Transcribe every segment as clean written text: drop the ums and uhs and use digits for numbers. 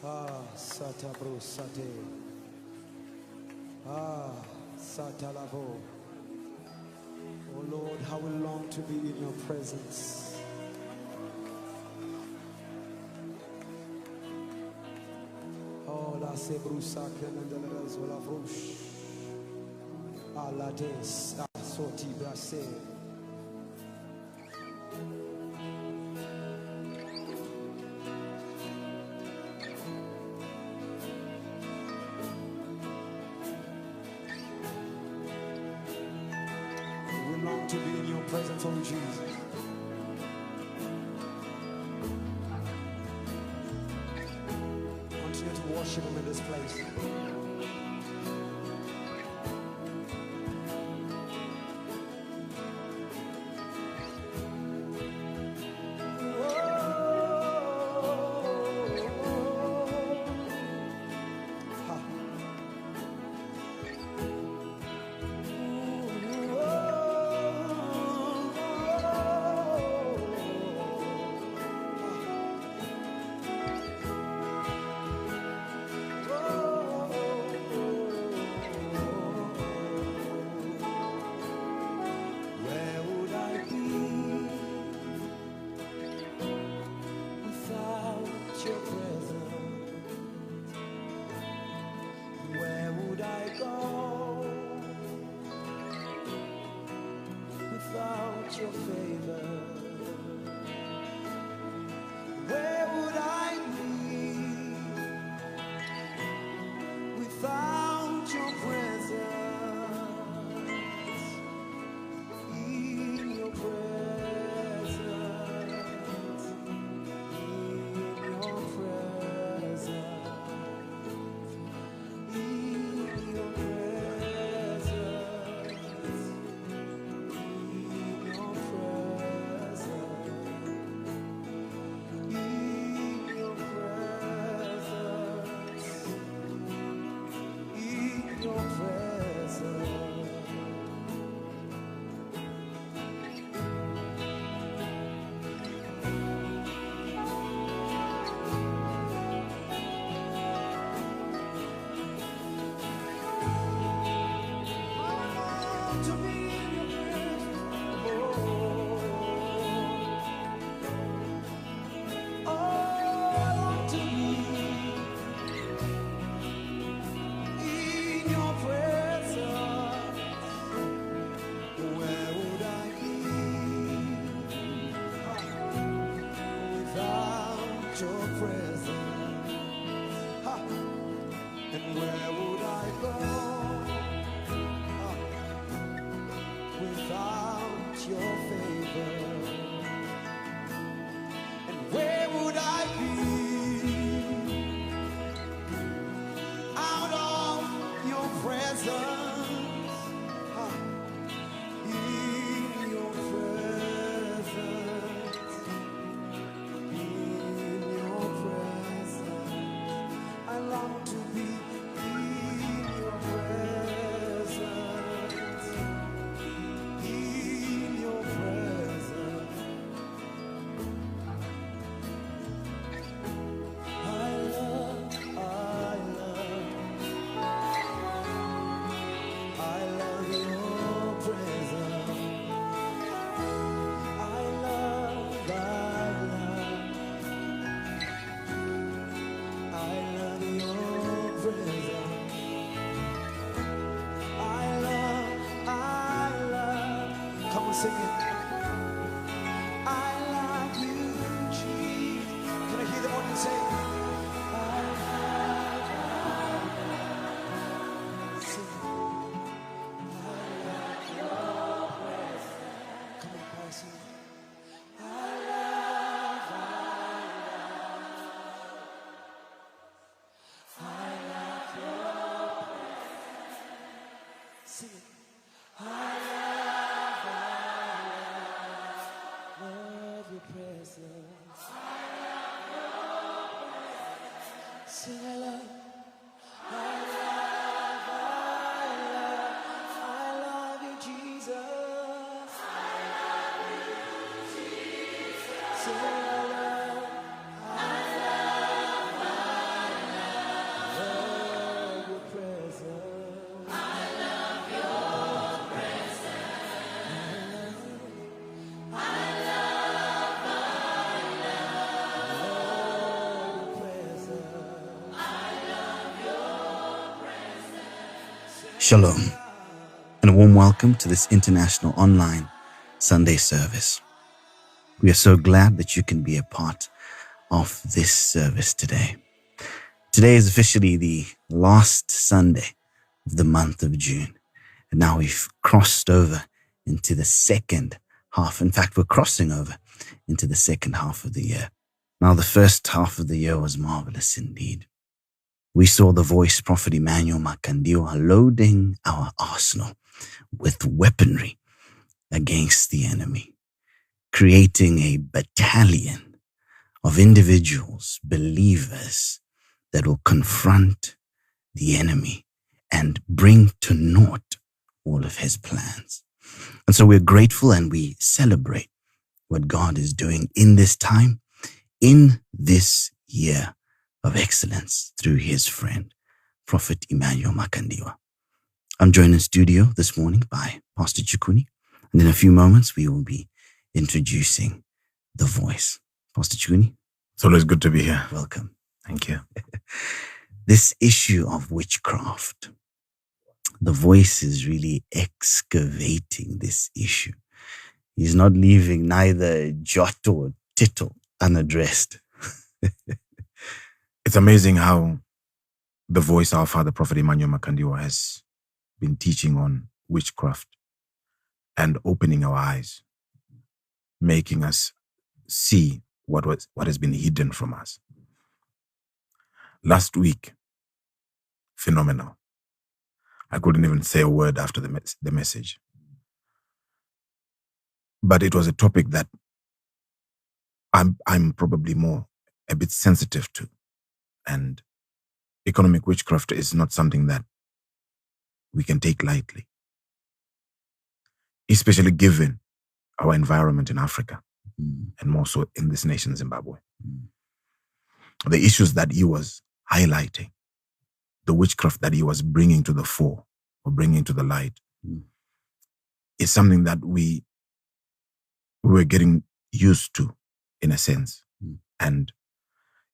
Ah, Sata Bro Sate. Ah, Sata Lavo. Oh Lord, how we long to be in your presence. Oh, la Sebrusa Kenandela Zola Vrosh. Alades, Soti Brase. We long to be in your presence, oh Jesus. Continue to worship him in this place. Your favor, where would I be without your presence? In your presence, in your presence, in your presence. Sing it. I love you, Jesus. Can I hear the audience say, I love you. Sing it. I love your presence. Come on, choir, sing it. I love your presence. Sing it. I love your presence. Sing I love you, Jesus. I love you, Jesus. Sing I love Shalom, and a warm welcome to this international online Sunday service. We are so glad that you can be a part of this service today. Today is officially the last Sunday of the month of June, and now we've crossed over into the second half. In fact, we're crossing over into the second half of the year. Now, the first half of the year was marvelous indeed. We saw the voice prophet Emmanuel Makandiwa loading our arsenal with weaponry against the enemy, creating a battalion of individuals, believers, that will confront the enemy and bring to naught all of his plans. And so we're grateful and we celebrate what God is doing in this time, in this year of excellence through his friend, Prophet Emmanuel Makandiwa. I'm joined in studio this morning by Pastor Chukuni, and in a few moments we will be introducing the voice. Pastor Chukuni, It's always good to be here. welcome. Thank you. This issue of witchcraft, the voice is really excavating this issue. He's not leaving neither jot or tittle unaddressed. It's amazing how the voice, our father, Prophet Emmanuel Makandiwa, has been teaching on witchcraft and opening our eyes, making us see what has been hidden from us. Last week, phenomenal. I couldn't even say a word after the message. But it was a topic that I'm probably a bit sensitive to. And economic witchcraft is not something that we can take lightly, especially given our environment in Africa, and more so in this nation, Zimbabwe. The issues that he was highlighting, the witchcraft that he was bringing to the fore or bringing to the light, is something that we were getting used to, in a sense. And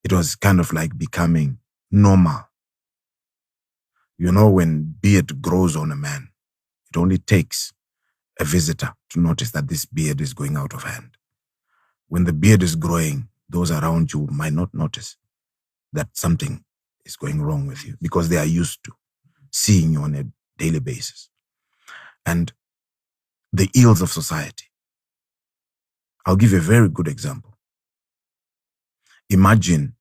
it was kind of like becoming normal. You know, when beard grows on a man, it only takes a visitor to notice that this beard is going out of hand. When the beard is growing, those around you might not notice that something is going wrong with you because they are used to seeing you on a daily basis. And the ills of society. I'll give you a very good example. Imagine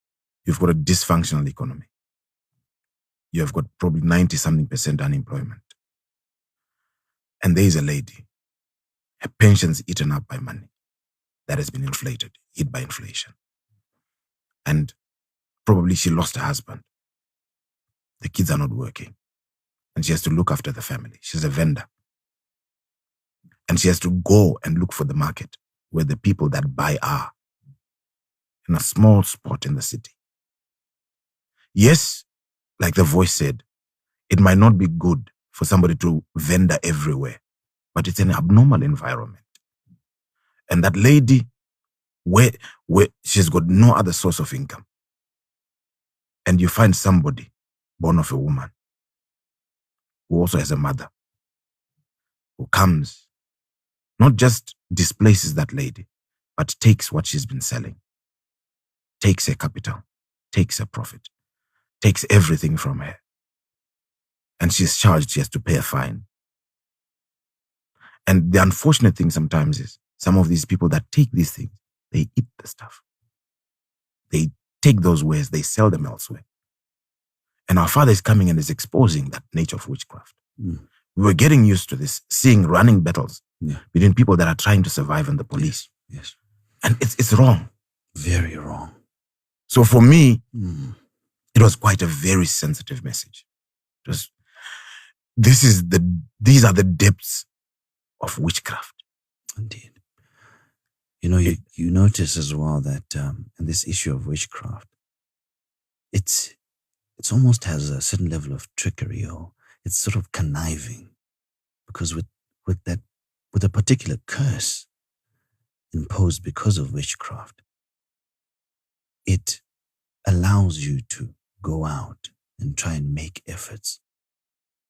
you've got a dysfunctional economy. You have got probably 90-something% unemployment. And there is a lady, her pension's eaten up by money that has been inflated, hit by inflation. And probably she lost her husband. The kids are not working. And she has to look after the family. She's a vendor. And she has to go and look for the market where the people that buy are, in a small spot in the city. Yes, like the voice said, it might not be good for somebody to vendor everywhere, but it's an abnormal environment. And that lady, where she's got no other source of income, and you find somebody born of a woman who also has a mother, who comes, not just displaces that lady, but takes what she's been selling, takes her capital, takes her profit, takes everything from her. And she's charged, she has to pay a fine. And the unfortunate thing sometimes is some of these people that take these things, they eat the stuff. They take those wares, they sell them elsewhere. And our Father is coming and is exposing that nature of witchcraft. We were getting used to this, seeing running battles between people that are trying to survive and the police. Yes. And it's wrong. Very wrong. So for me, it was quite a very sensitive message. These are the depths of witchcraft. Indeed. You know, you notice as well that in this issue of witchcraft, it's almost has a certain level of trickery, or it's sort of conniving, because with a particular curse imposed because of witchcraft, it allows you to go out and try and make efforts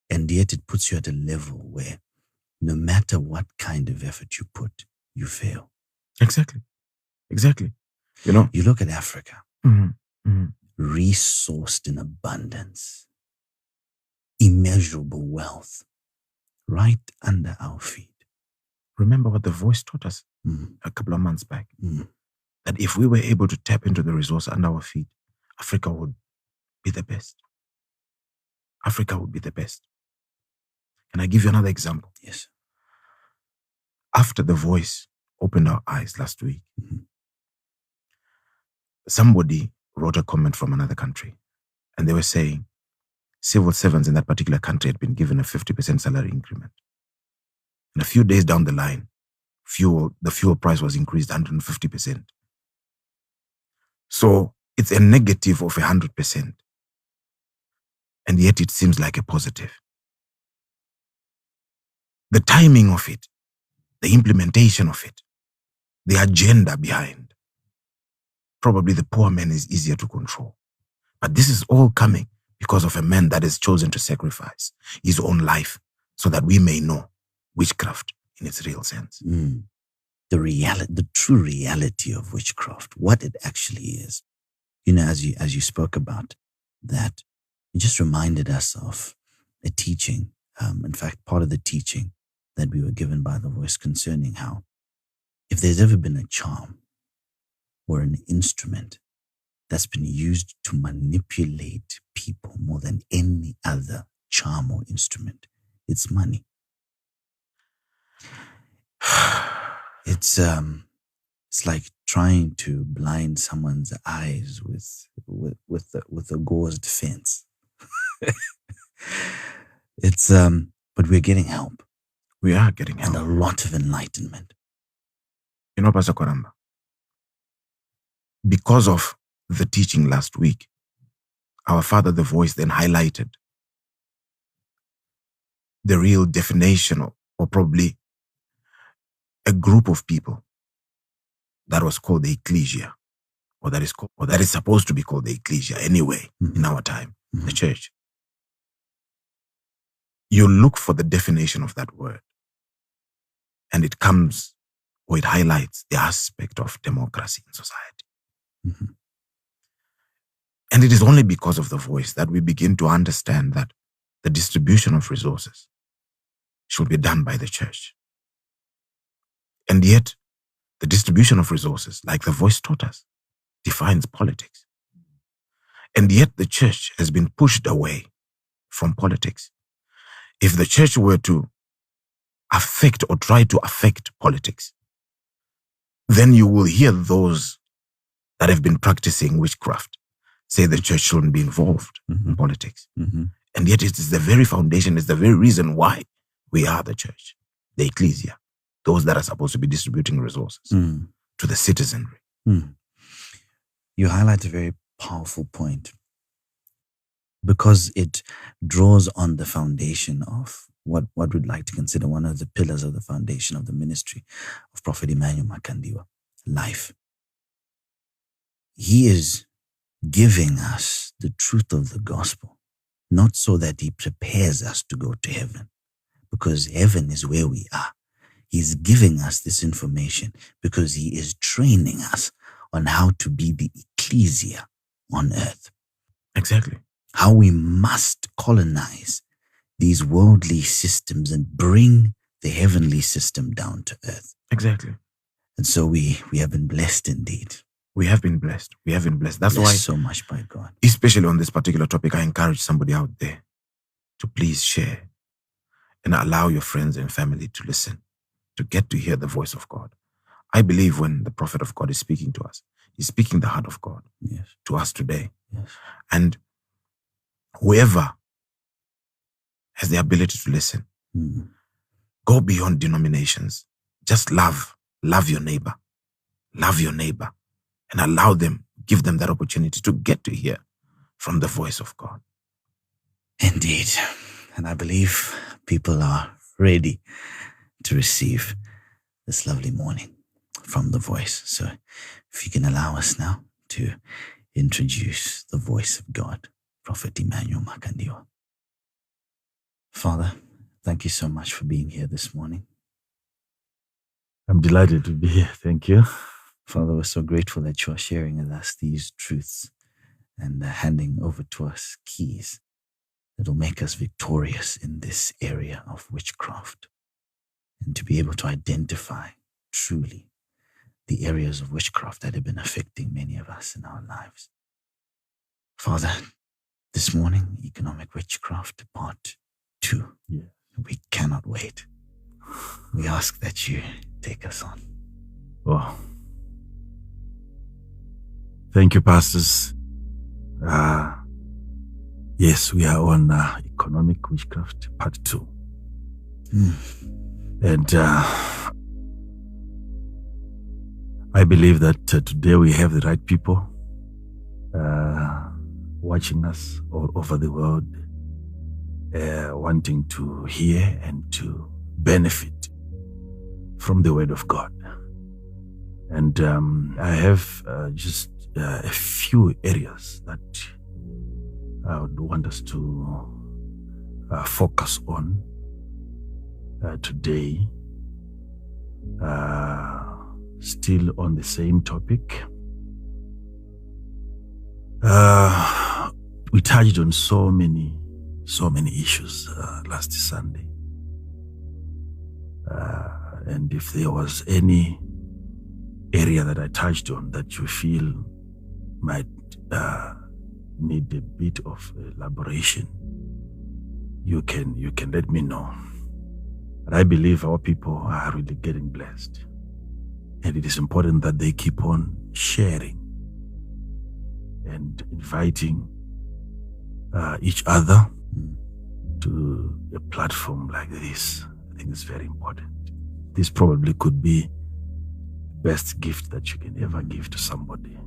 And yet it puts you at a level where no matter what kind of effort you put, you fail. Exactly. You look at Africa, resourced in abundance, immeasurable wealth, right under our feet. Remember what the voice taught us a couple of months back? That if we were able to tap into the resource under our feet, Africa would be the best. Africa would be the best. Can I give you another example? Yes. After the voice opened our eyes last week, somebody wrote a comment from another country, and they were saying civil servants in that particular country had been given a 50% salary increment. And a few days down the line, the fuel price was increased 150%. So it's a negative of 100%. And yet it seems like a positive. The timing of it, the implementation of it, the agenda behind. Probably the poor man is easier to control. But this is all coming because of a man that has chosen to sacrifice his own life so that we may know witchcraft in its real sense. The true reality of witchcraft, what it actually is. As you spoke about that, it just reminded us of a teaching. In fact, part of the teaching that we were given by the voice concerning how if there's ever been a charm or an instrument that's been used to manipulate people more than any other charm or instrument, it's money. It's like trying to blind someone's eyes with a gauzed fence. But we're getting help. We are getting help. And a lot of enlightenment. Pastor Koramba, because of the teaching last week, our Father, the voice, then highlighted the real definition or probably a group of people that was called the ecclesia, or that is supposed to be called the ecclesia anyway in our time, the church. You look for the definition of that word, and it comes, or it highlights the aspect of democracy in society. And it is only because of the voice that we begin to understand that the distribution of resources should be done by the church. And yet, the distribution of resources, like the voice taught us, defines politics. And yet the church has been pushed away from politics. If the church were to affect or try to affect politics, then you will hear those that have been practicing witchcraft say the church shouldn't be involved in politics. And yet it is the very foundation, it's the very reason why we are the church, the ecclesia, those that are supposed to be distributing resources to the citizenry. You highlight a very powerful point because it draws on the foundation of what we'd like to consider one of the pillars of the foundation of the ministry of Prophet Emmanuel Makandiwa, life. He is giving us the truth of the gospel, not so that he prepares us to go to heaven, because heaven is where we are. He's giving us this information because he is training us on how to be the ecclesia on earth. Exactly. How we must colonize these worldly systems and bring the heavenly system down to earth. Exactly. And so we have been blessed indeed. We have been blessed. We have been blessed. That's why, so much by God. Especially on this particular topic, I encourage somebody out there to please share and allow your friends and family to listen, to get to hear the voice of God. I believe when the prophet of God is speaking to us, he's speaking the heart of God to us today. Yes. And whoever has the ability to listen, go beyond denominations. Just love your neighbor. Love your neighbor. And allow them, give them that opportunity to get to hear from the voice of God. Indeed. And I believe people are ready to receive this lovely morning from the voice. So if you can allow us now to introduce the voice of God, Prophet Emmanuel Makandiwa. Father, thank you so much for being here this morning. I'm delighted to be here. Thank you. Father, we're so grateful that you are sharing with us these truths and handing over to us keys that will make us victorious in this area of witchcraft, and to be able to identify truly the areas of witchcraft that have been affecting many of us in our lives. Father, this morning, economic witchcraft part 2. Yeah. We cannot wait. We ask that you take us on. Oh. Thank you, pastors. Yes, we are on economic witchcraft part 2. And I believe that today we have the right people watching us all over the world, wanting to hear and to benefit from the word of God. And I have just a few areas that I would want us to focus on today. Still on the same topic. We touched on so many issues last Sunday. And if there was any area that I touched on that you feel might need a bit of elaboration, you can let me know. But I believe our people are really getting blessed. And it is important that they keep on sharing and inviting each other to a platform like this. I think it's very important. This probably could be the best gift that you can ever give to somebody.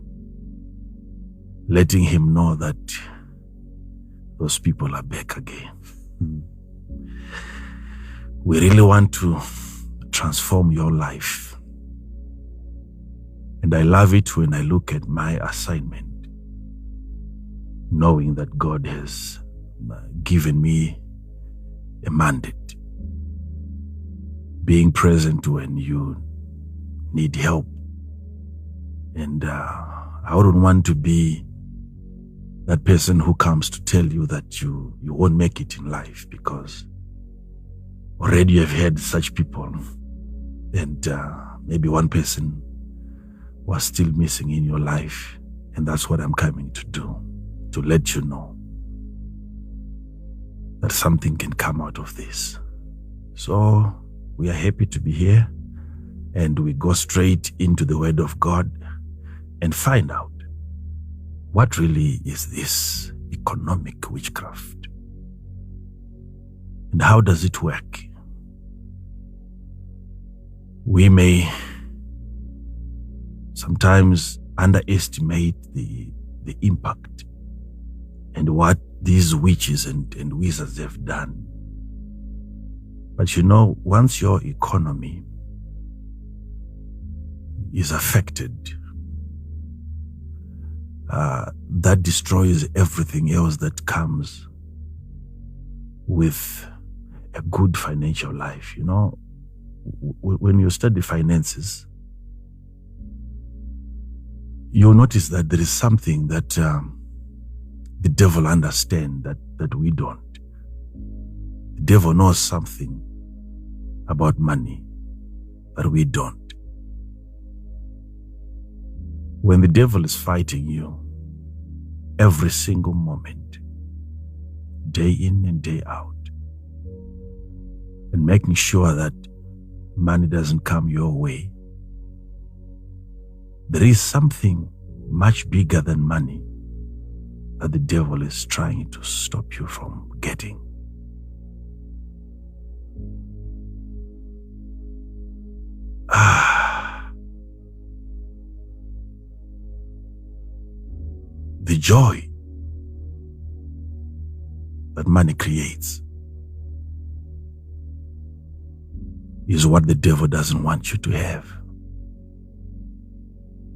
Letting him know that those people are back again. We really want to transform your life. And I love it when I look at my assignment, knowing that God has given me a mandate, being present when you need help. And I wouldn't want to be that person who comes to tell you that you won't make it in life, because already you have had such people, and maybe one person was still missing in your life. And that's what I'm coming to do, to let you know that something can come out of this. So we are happy to be here, and we go straight into the Word of God and find out what really is this economic witchcraft, and how does it work. We may sometimes underestimate the impact and what these witches and wizards have done. But you know, once your economy is affected, that destroys everything else that comes with a good financial life. You know, when you study finances, you'll notice that there is something that the devil understands that we don't. The devil knows something about money, but we don't. When the devil is fighting you every single moment, day in and day out, and making sure that money doesn't come your way, there is something much bigger than money that the devil is trying to stop you from getting. The joy that money creates is what the devil doesn't want you to have.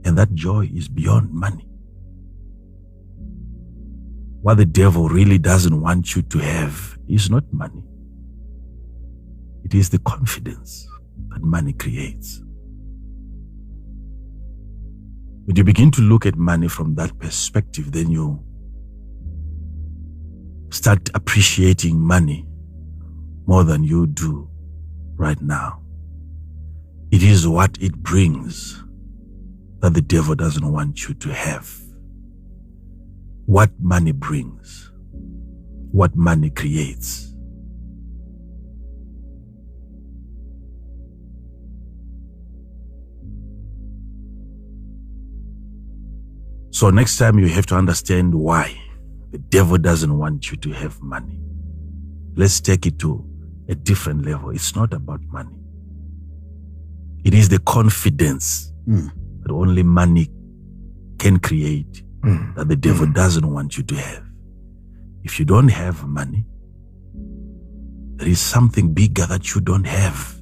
And that joy is beyond money. What the devil really doesn't want you to have is not money. It is the confidence that money creates. When you begin to look at money from that perspective, then you start appreciating money more than you do right now. It is what it brings that the devil doesn't want you to have. What money brings, what money creates. So next time you have to understand why the devil doesn't want you to have money. Let's take it to a different level. It's not about money. It is the confidence that only money can create that the devil doesn't want you to have. If you don't have money, there is something bigger that you don't have.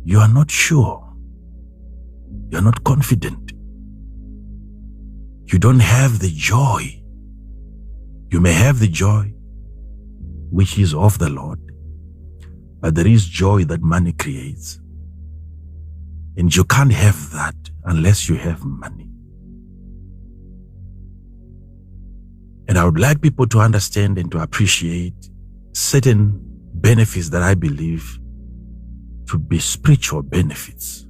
You are not sure. You are not confident. You don't have the joy. You may have the joy which is of the Lord, but there is joy that money creates. And you can't have that unless you have money. And I would like people to understand and to appreciate certain benefits that I believe to be spiritual benefits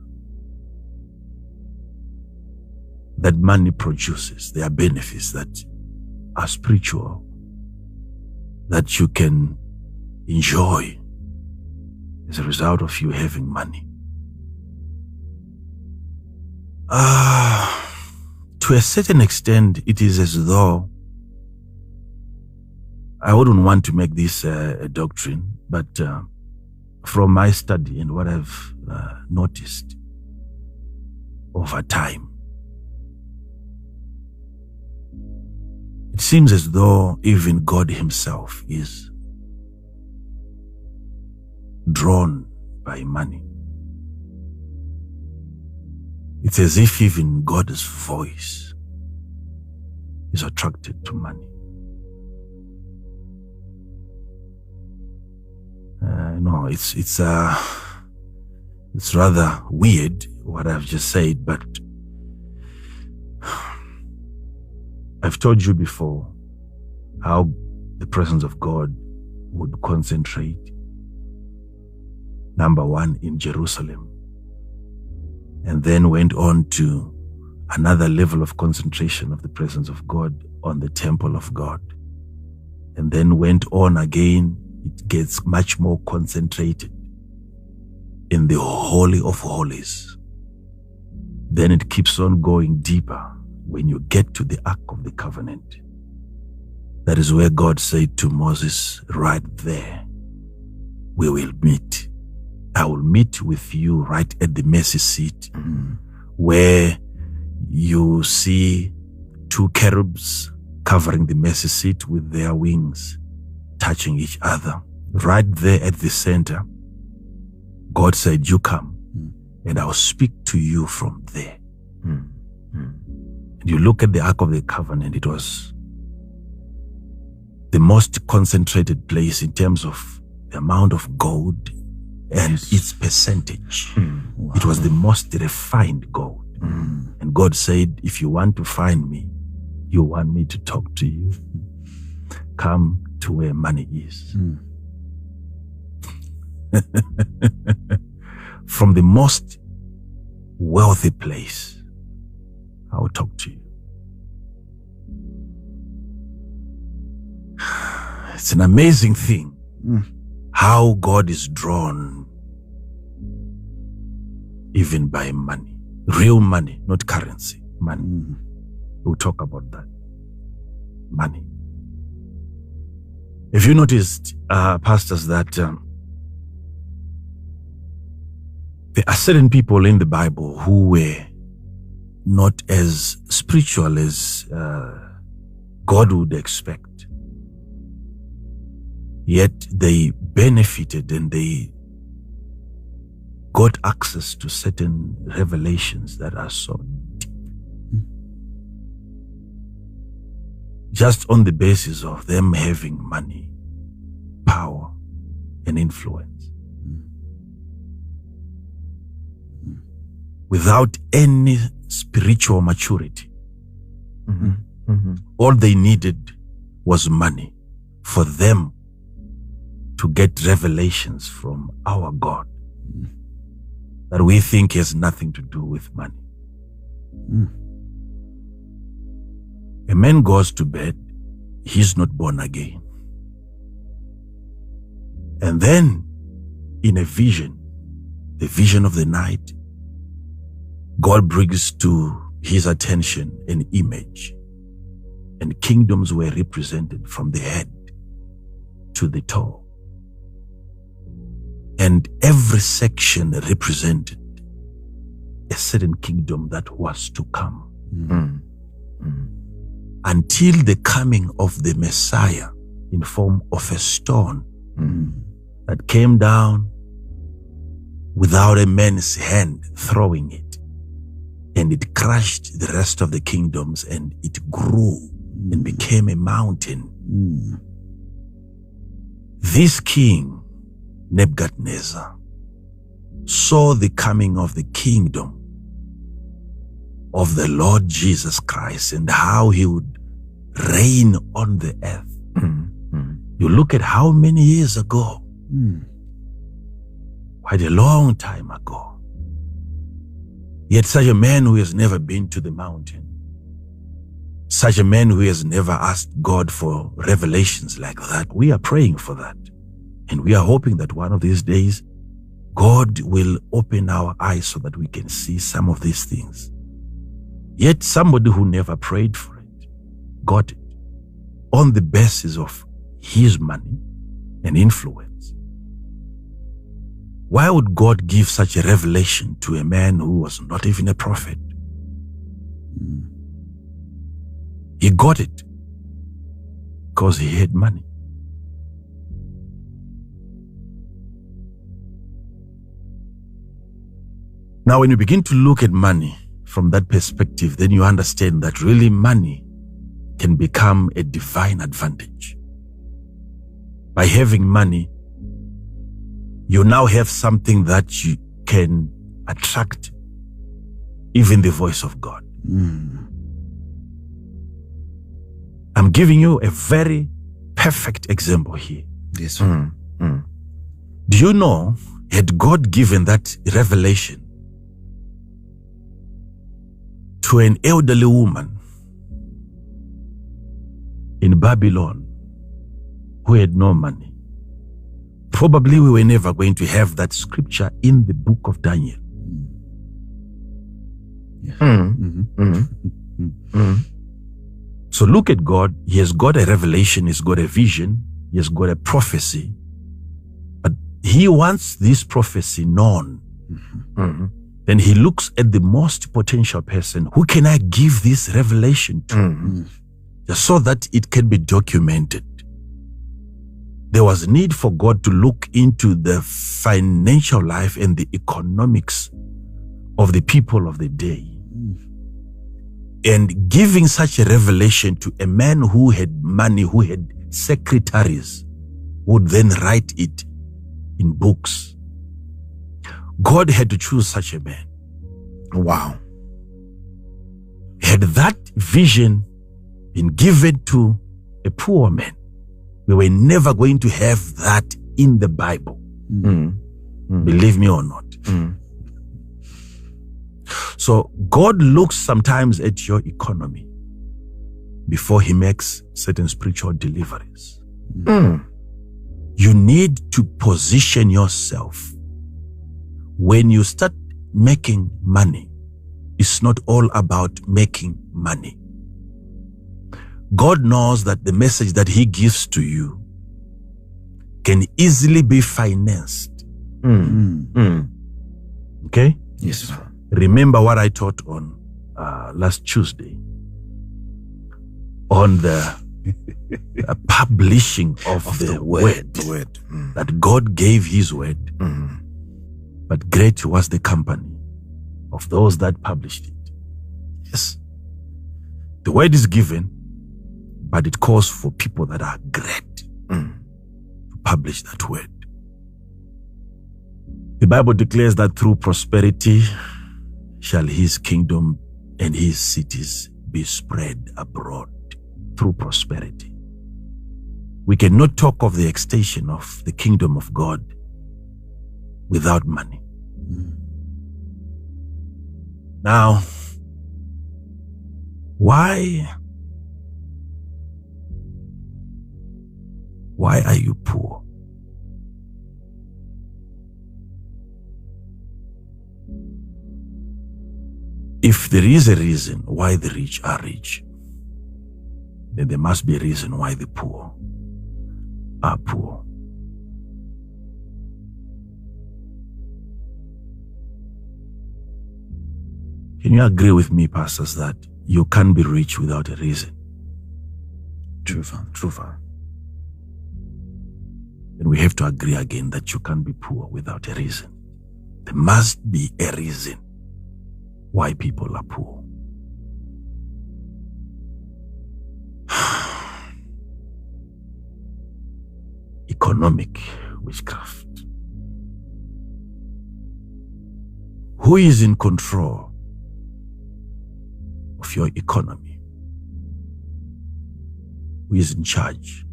that money produces. There are benefits that are spiritual that you can enjoy as a result of you having money. To a certain extent, it is as though, I wouldn't want to make this a doctrine, but from my study and what I've noticed over time, it seems as though even God himself is drawn by money. It's as if even God's voice is attracted to money. No, it's rather weird what I've just said, but I've told you before how the presence of God would concentrate, number one, in Jerusalem, and then went on to another level of concentration of the presence of God on the temple of God, and then went on again. It gets much more concentrated in the Holy of Holies. Then it keeps on going deeper when you get to the Ark of the Covenant. That is where God said to Moses, right there, we will meet. I will meet with you right at the mercy seat, where you see two cherubs covering the mercy seat with their wings, touching each other. Right there at the center, God said, you come and I'll speak to you from there. And you look at the Ark of the Covenant, it was the most concentrated place in terms of the amount of gold and its percentage. Wow. It was the most refined gold. And God said, if you want to find me, you want me to talk to you, come to where money is. From the most wealthy place, I will talk to you. It's an amazing thing how God is drawn even by money. Real money, not currency. Money. We'll talk about that. Money. Have you noticed, pastors, that there are certain people in the Bible who were not as spiritual as God would expect, yet they benefited and they got access to certain revelations that are so deep, just on the basis of them having money, power, and influence. Without any spiritual maturity. All they needed was money for them to get revelations from our God that we think has nothing to do with money. A man goes to bed, he's not born again. And then in a vision, the vision of the night, God brings to his attention an image, and kingdoms were represented from the head to the toe. And every section represented a certain kingdom that was to come. Until the coming of the Messiah in form of a stone that came down without a man's hand throwing it. And it crushed the rest of the kingdoms, and it grew and became a mountain. This king, Nebuchadnezzar, saw the coming of the kingdom of the Lord Jesus Christ and how he would reign on the earth. You look at how many years ago, quite a long time ago. Yet such a man who has never been to the mountain, such a man who has never asked God for revelations like that, we are praying for that. And we are hoping that one of these days, God will open our eyes so that we can see some of these things. Yet somebody who never prayed for it, got it on the basis of his money and influence. Why would God give such a revelation to a man who was not even a prophet? He got it because he had money. Now, when you begin to look at money from that perspective, then you understand that really money can become a divine advantage. By having money, you now have something that you can attract even the voice of God. I'm giving you a very perfect example here. Yes. Do you know, had God given that revelation to an elderly woman in Babylon who had no money, probably we were never going to have that scripture in the book of Daniel. So look at God. He has got a revelation, he's got a vision, he has got a prophecy. But he wants this prophecy known. Then he looks at the most potential person. Who can I give this revelation to? Just so that it can be documented. There was need for God to look into the financial life and the economics of the people of the day. And giving such a revelation to a man who had money, who had secretaries, would then write it in books. God had to choose such a man. Wow. Had that vision been given to a poor man, we were never going to have that in the Bible. Believe me or not. So God looks sometimes at your economy before he makes certain spiritual deliveries. You need to position yourself. When you start making money, it's not all about making money. God knows that the message that he gives to you can easily be financed. Okay? Yes, sir. Remember what I taught on last Tuesday on the publishing of the word. That God gave his word, but great was the company of those that published it. Yes. The word is given, but it calls for people that are great to publish that word. The Bible declares that through prosperity shall his kingdom and his cities be spread abroad. Through prosperity. We cannot talk of the extension of the kingdom of God without money. Now, why are you poor? If there is a reason why the rich are rich, then there must be a reason why the poor are poor. Can you agree with me, pastors, that you can't be rich without a reason? True, Father. True, Father. Then we have to agree again that you can't be poor without a reason. There must be a reason why people are poor. Economic witchcraft. Who is in control of your economy? Who is in charge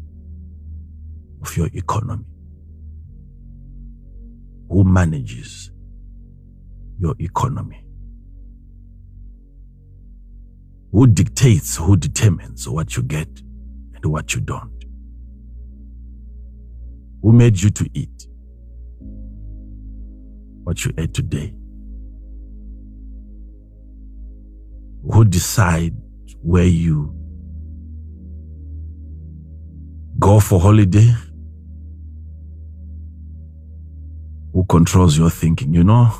of your economy? Who manages your economy? Who dictates, who determines what you get and what you don't? Who made you to eat what you ate today? Who decides where you go for holiday? Who controls your thinking? You know,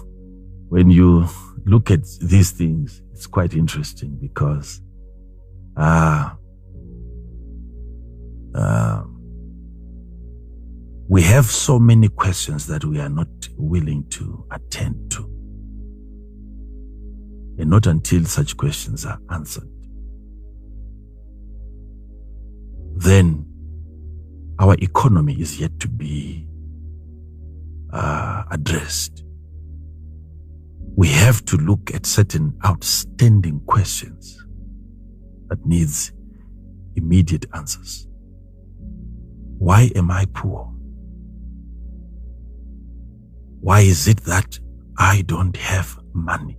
when you look at these things, it's quite interesting because we have so many questions that we are not willing to attend to. And not until such questions are answered, then our economy is yet to be addressed. We have to look at certain outstanding questions that needs immediate answers. Why am I poor? Why is it that I don't have money,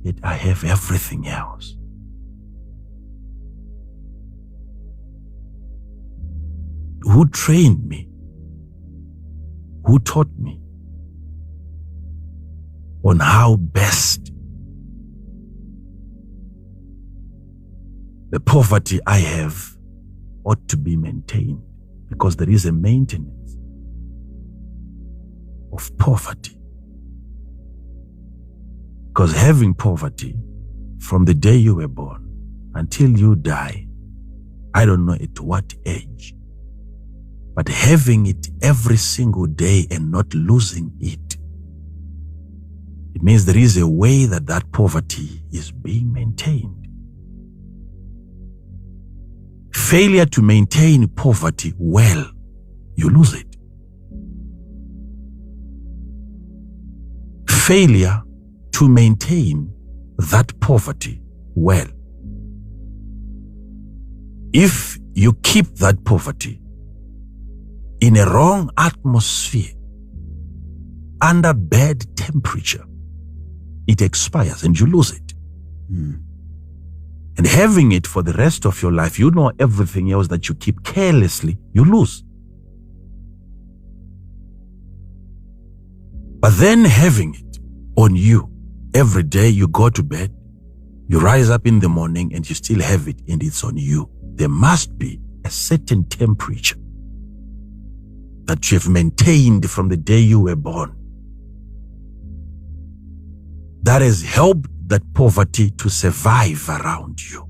yet I have everything else? Who trained me? Who taught me on how best the poverty I have ought to be maintained? Because there is a maintenance of poverty. Because having poverty from the day you were born until you die, I don't know at what age, but having it every single day and not losing it, it means there is a way that poverty is being maintained. Failure to maintain poverty well, you lose it. Failure to maintain that poverty well. If you keep that poverty in a wrong atmosphere, under bad temperature, it expires and you lose it. And having it for the rest of your life, you know everything else that you keep carelessly, you lose. But then having it on you, every day you go to bed, you rise up in the morning and you still have it and it's on you. There must be a certain temperature that you have maintained from the day you were born that has helped that poverty to survive around you.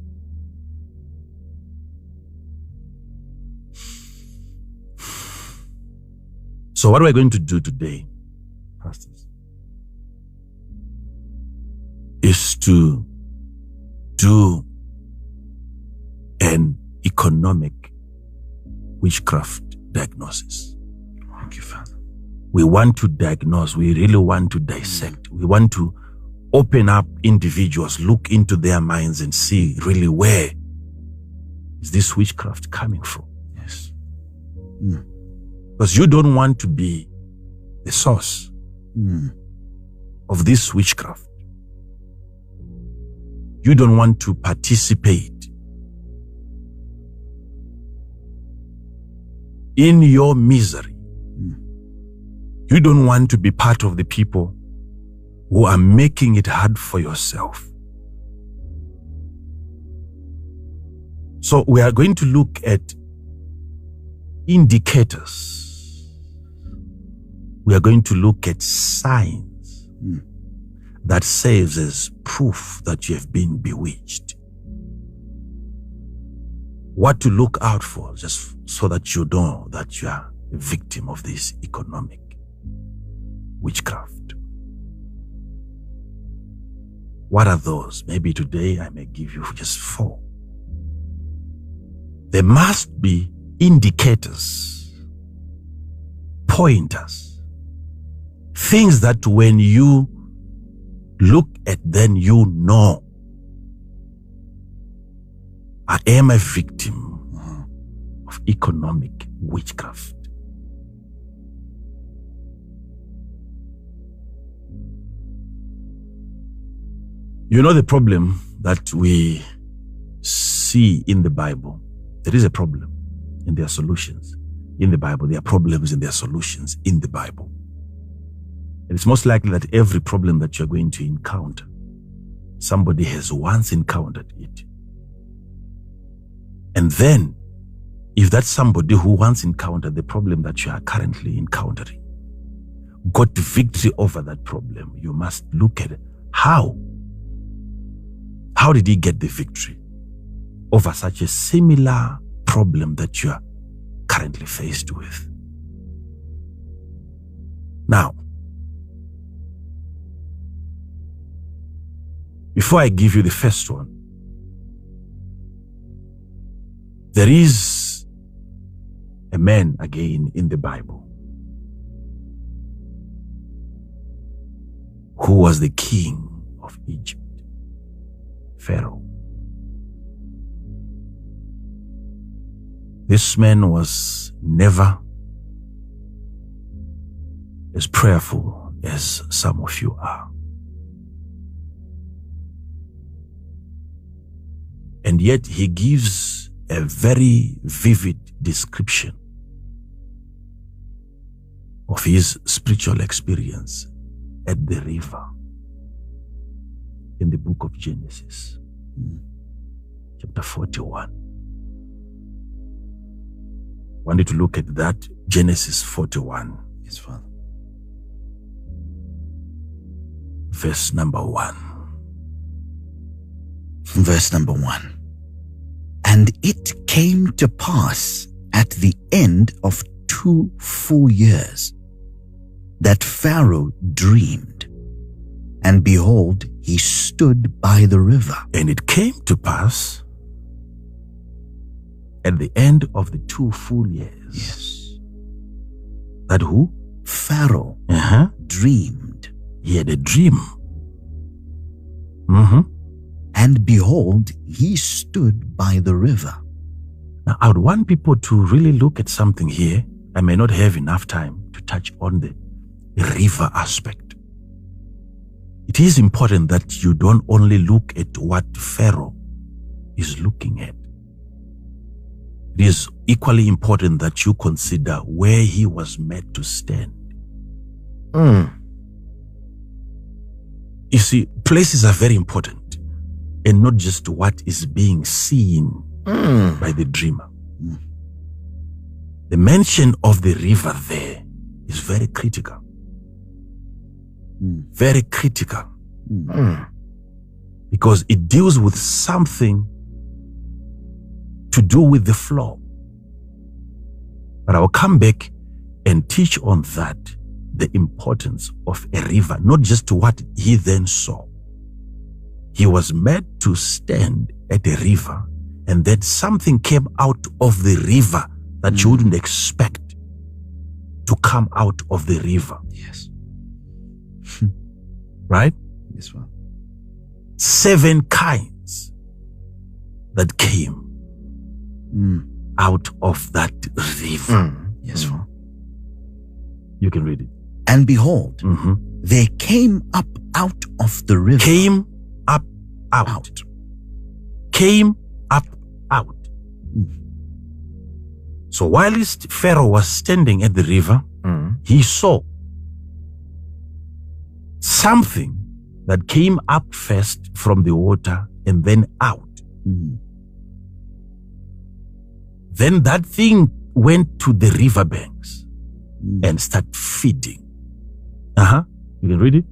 So what are we going to do today, pastors, is to do an economic witchcraft diagnosis. Thank you, Father. we want to diagnose, we really want to dissect, we want to open up individuals, look into their minds and see really where is this witchcraft coming from. Yes. Because you don't want to be the source of this witchcraft. You don't want to participate in your misery. You don't want to be part of the people who are making it hard for yourself. So we are going to look at indicators. We are going to look at signs that serves as proof that you have been bewitched. What to look out for, just so that you know that you are a victim of this economic witchcraft. What are those? Maybe today I may give you just 4. There must be indicators, pointers, things that when you look at them, you know, I am a victim of economic witchcraft. You know the problem that we see in the Bible? There is a problem and there are solutions in the Bible. There are problems and there are solutions in the Bible. And it's most likely that every problem that you're going to encounter, somebody has once encountered it. And then, if that's somebody who once encountered the problem that you are currently encountering, got victory over that problem, you must look at it. How did he get the victory over such a similar problem that you are currently faced with? Now, before I give you the first one, there is a man again in the Bible who was the king of Egypt, Pharaoh. This man was never as prayerful as some of you are. And yet he gives a very vivid description of his spiritual experience at the river in the book of Genesis, chapter 41. I want you to look at that, Genesis 41. Yes, Father. Verse number 1. Verse number 1. And it came to pass at the end of 2 full years that Pharaoh dreamed, and behold, he stood by the river. And it came to pass at the end of the 2 full years. Yes. That who? Pharaoh dreamed. He had a dream. And behold, he stood by the river. Now, I would want people to really look at something here. I may not have enough time to touch on the river aspect. It is important that you don't only look at what Pharaoh is looking at. It is equally important that you consider where he was made to stand. You see, places are very important, and not just what is being seen by the dreamer. The mention of the river there is very critical. Very critical. Because it deals with something to do with the flow. But I will come back and teach on that, the importance of a river, not just what he then saw. He was made to stand at a river, and that something came out of the river that you wouldn't expect. to come out of the river. Yes. Right? Yes, Father. 7 kinds that came out of that river. Yes, Father. You can read it. And behold, they came up out of the river. Came up out. Came up out. So whilst Pharaoh was standing at the river, he saw something that came up first from the water and then out. Then that thing went to the riverbanks and started feeding. You can read it.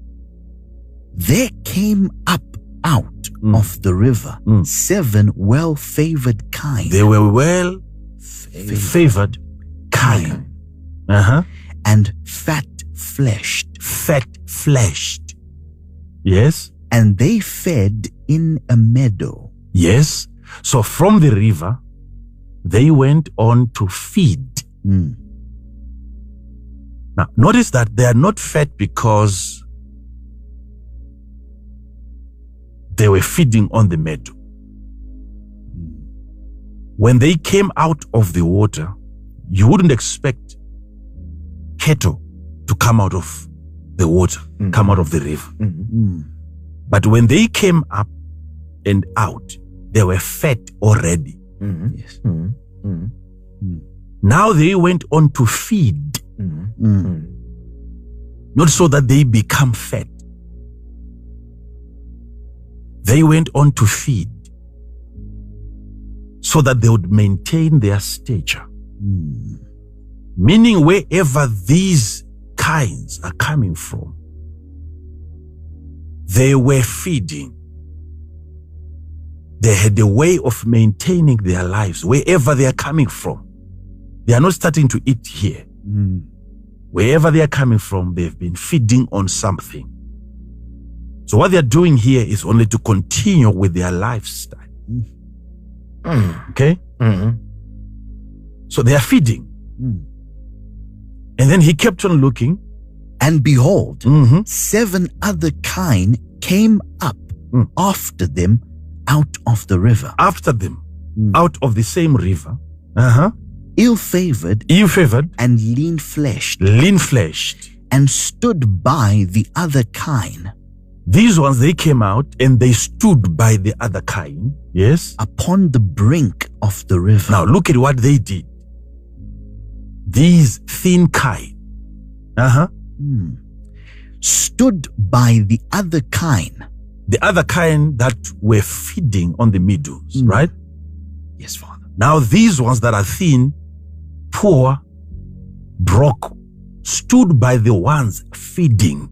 There came up out of the river 7 well-favored kine. They were well favored kine. And fat-fleshed. Fat-fleshed. Yes. And they fed in a meadow. Yes. So from the river, they went on to feed. Now, notice that they are not fed because they were feeding on the meadow. When they came out of the water, you wouldn't expect cattle to come out of the water, come out of the river. But when they came up and out, they were fed already. Yes. Now they went on to feed. Not so that they become fat. They went on to feed so that they would maintain their stature. Meaning wherever these kinds are coming from, they were feeding. They had a way of maintaining their lives wherever they are coming from. They are not starting to eat here. Wherever they are coming from, they've been feeding on something. So what they are doing here is only to continue with their lifestyle. Okay? So they are feeding. And then he kept on looking. And behold, 7 other kine came up after them out of the river. After them, out of the same river. Ill-favored and lean-fleshed. Lean-fleshed. And stood by the other kine. These ones, they came out and they stood by the other kine. Yes. Upon the brink of the river. Now look at what they did. These thin kine. Stood by the other kine. The other kine that were feeding on the meadows, right? Yes, Father. Now these ones that are thin, poor, broke, stood by the ones feeding.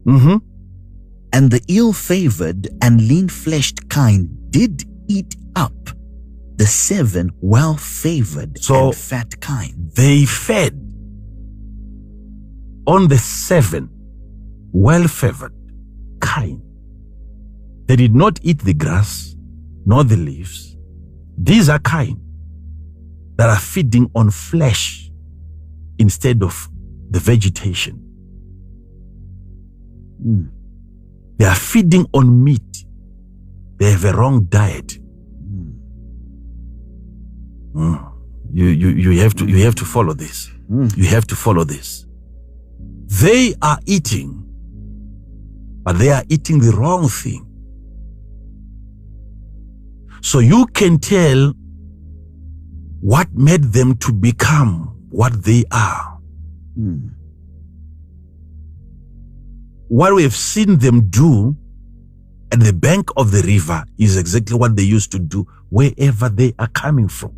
And the ill-favored and lean-fleshed kine did eat up the 7 well-favored and fat kine. They fed on the 7 well-favored kine. They did not eat the grass, nor the leaves. These are kine that are feeding on flesh instead of the vegetation. They are feeding on meat. They have a wrong diet. You have to follow this. You have to follow this. They are eating, but they are eating the wrong thing. So you can tell what made them to become what they are. What we have seen them do at the bank of the river is exactly what they used to do wherever they are coming from.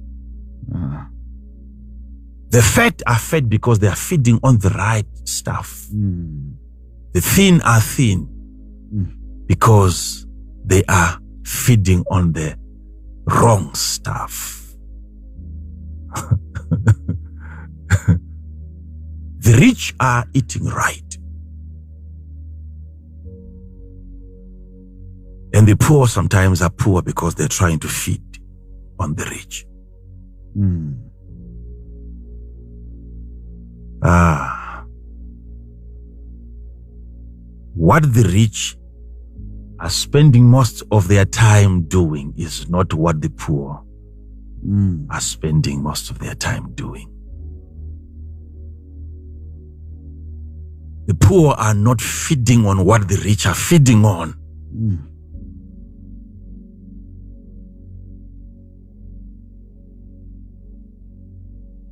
The fat are fed because they are feeding on the right stuff. The thin are thin because they are feeding on the wrong stuff. The rich are eating right. And the poor sometimes are poor because they're trying to feed on the rich. What the rich are spending most of their time doing is not what the poor are spending most of their time doing. The poor are not feeding on what the rich are feeding on.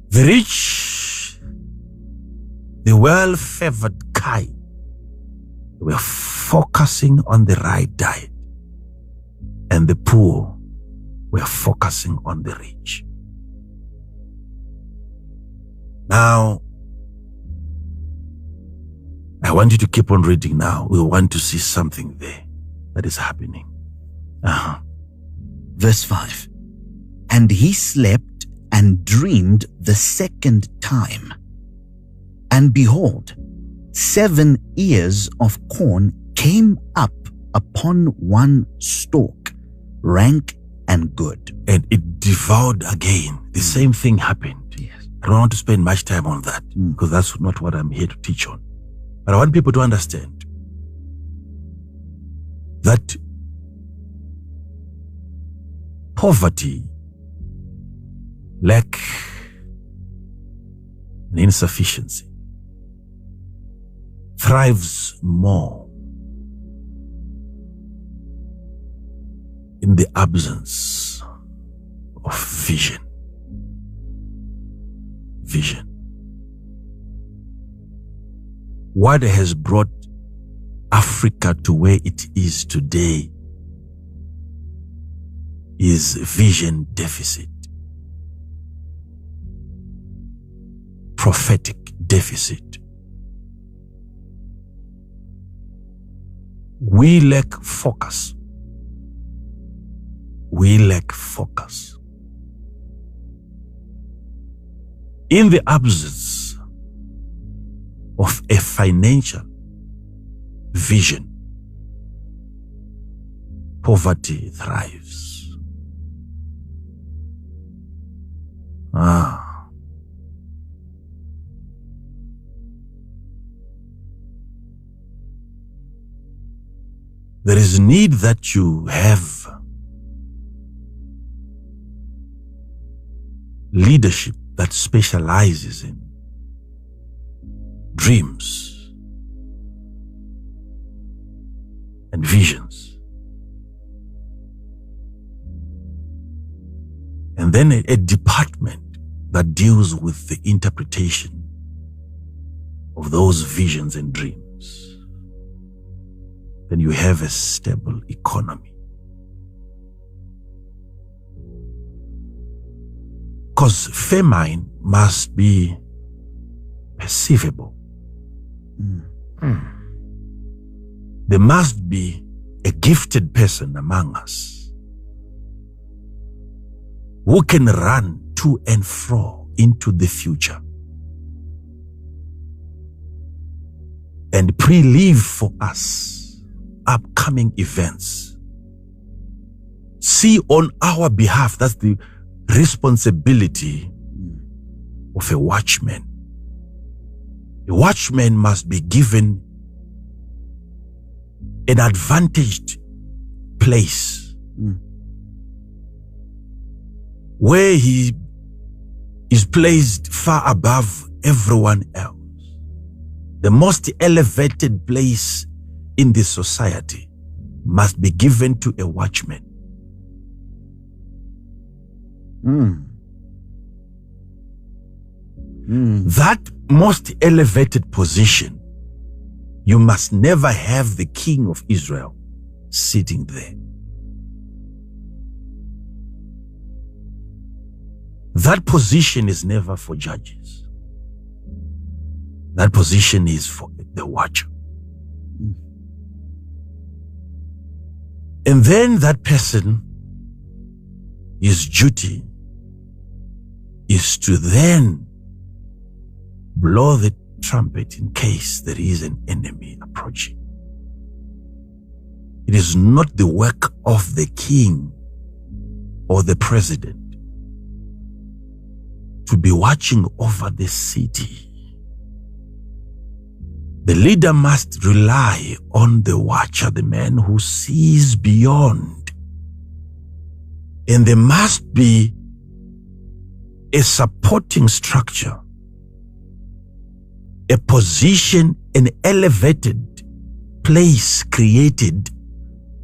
The rich, the well-favored Kai, were focusing on the right diet, and the poor were focusing on the rich. Now, I want you to keep on reading now. We want to see something there that is happening. Verse 5. And he slept and dreamed the second time. And behold, 7 ears of corn came up upon one stalk, rank and good. And it devoured again. The same thing happened. Yes. I don't want to spend much time on that because that's not what I'm here to teach on. But I want people to understand that poverty, lack, and insufficiency thrives more in the absence of vision. Vision. What has brought Africa to where it is today is vision deficit, prophetic deficit. We lack focus. We lack focus. In the absence of a financial vision, poverty thrives. There is need that you have leadership that specializes in dreams and visions. And then a department that deals with the interpretation of those visions and dreams. Then you have a stable economy. Because famine must be perceivable. There must be a gifted person among us who can run to and fro into the future and pre-live for us upcoming events. See on our behalf. That's the responsibility of a watchman. A watchman must be given an advantaged place where he is placed far above everyone else. The most elevated place in this society must be given to a watchman. That most elevated position, you must never have the king of Israel sitting there. That position is never for judges. That position is for the watcher. And then that person, his duty is to then blow the trumpet in case there is an enemy approaching. It is not the work of the king or the president to be watching over the city The leader must rely on the watcher, the man who sees beyond. And there must be a supporting structure, a position, an elevated place created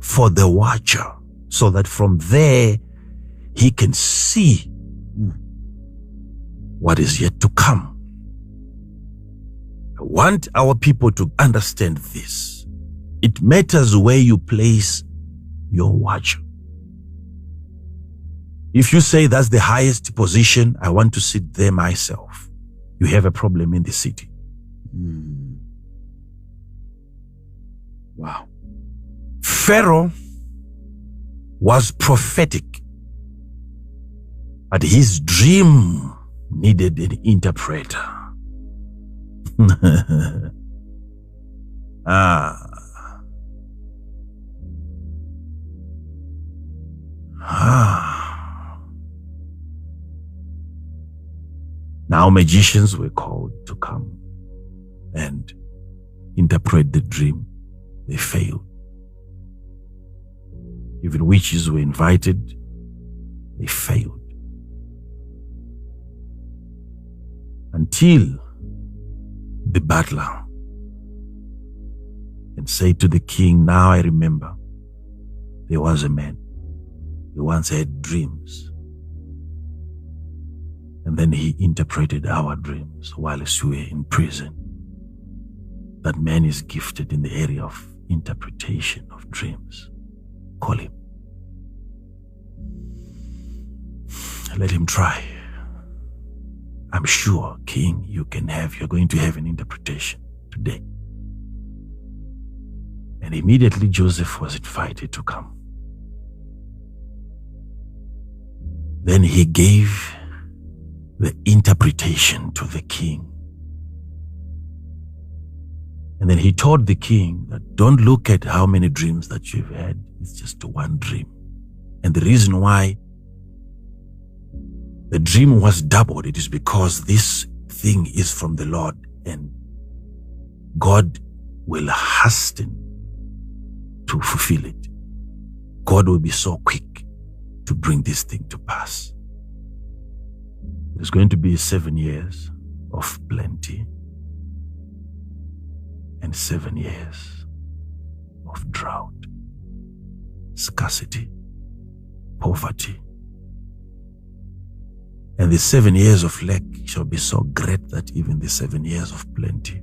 for the watcher, so that from there he can see what is yet to come. I want our people to understand this. It matters where you place your watcher. If you say that's the highest position, I want to sit there myself, you have a problem in the city. Wow. Pharaoh was prophetic, but his dream needed an interpreter. Now magicians were called to come and interpret the dream. They failed. Even witches were invited. They failed. Until the butler and say to the king, now I remember there was a man. He once had dreams. And then he interpreted our dreams whilst we were in prison. That man is gifted in the area of interpretation of dreams. Call him. Let him try. I'm sure, King, you're going to have an interpretation today. And immediately Joseph was invited to come. Then he gave the interpretation to the king. And then he told the king that don't look at how many dreams that you've had. It's just one dream. And the reason why the dream was doubled, it is because this thing is from the Lord, and God will hasten to fulfill it. God will be so quick to bring this thing to pass. There's going to be 7 years of plenty and 7 years of drought, scarcity, poverty. And the 7 years of lack shall be so great that even the 7 years of plenty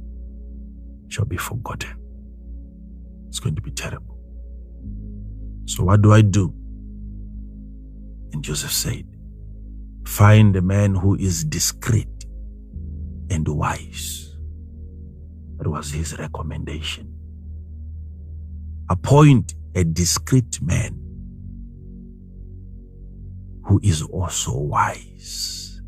shall be forgotten. It's going to be terrible. So what do I do? And Joseph said, find a man who is discreet and wise. That was his recommendation. Appoint a discreet man who is also wise.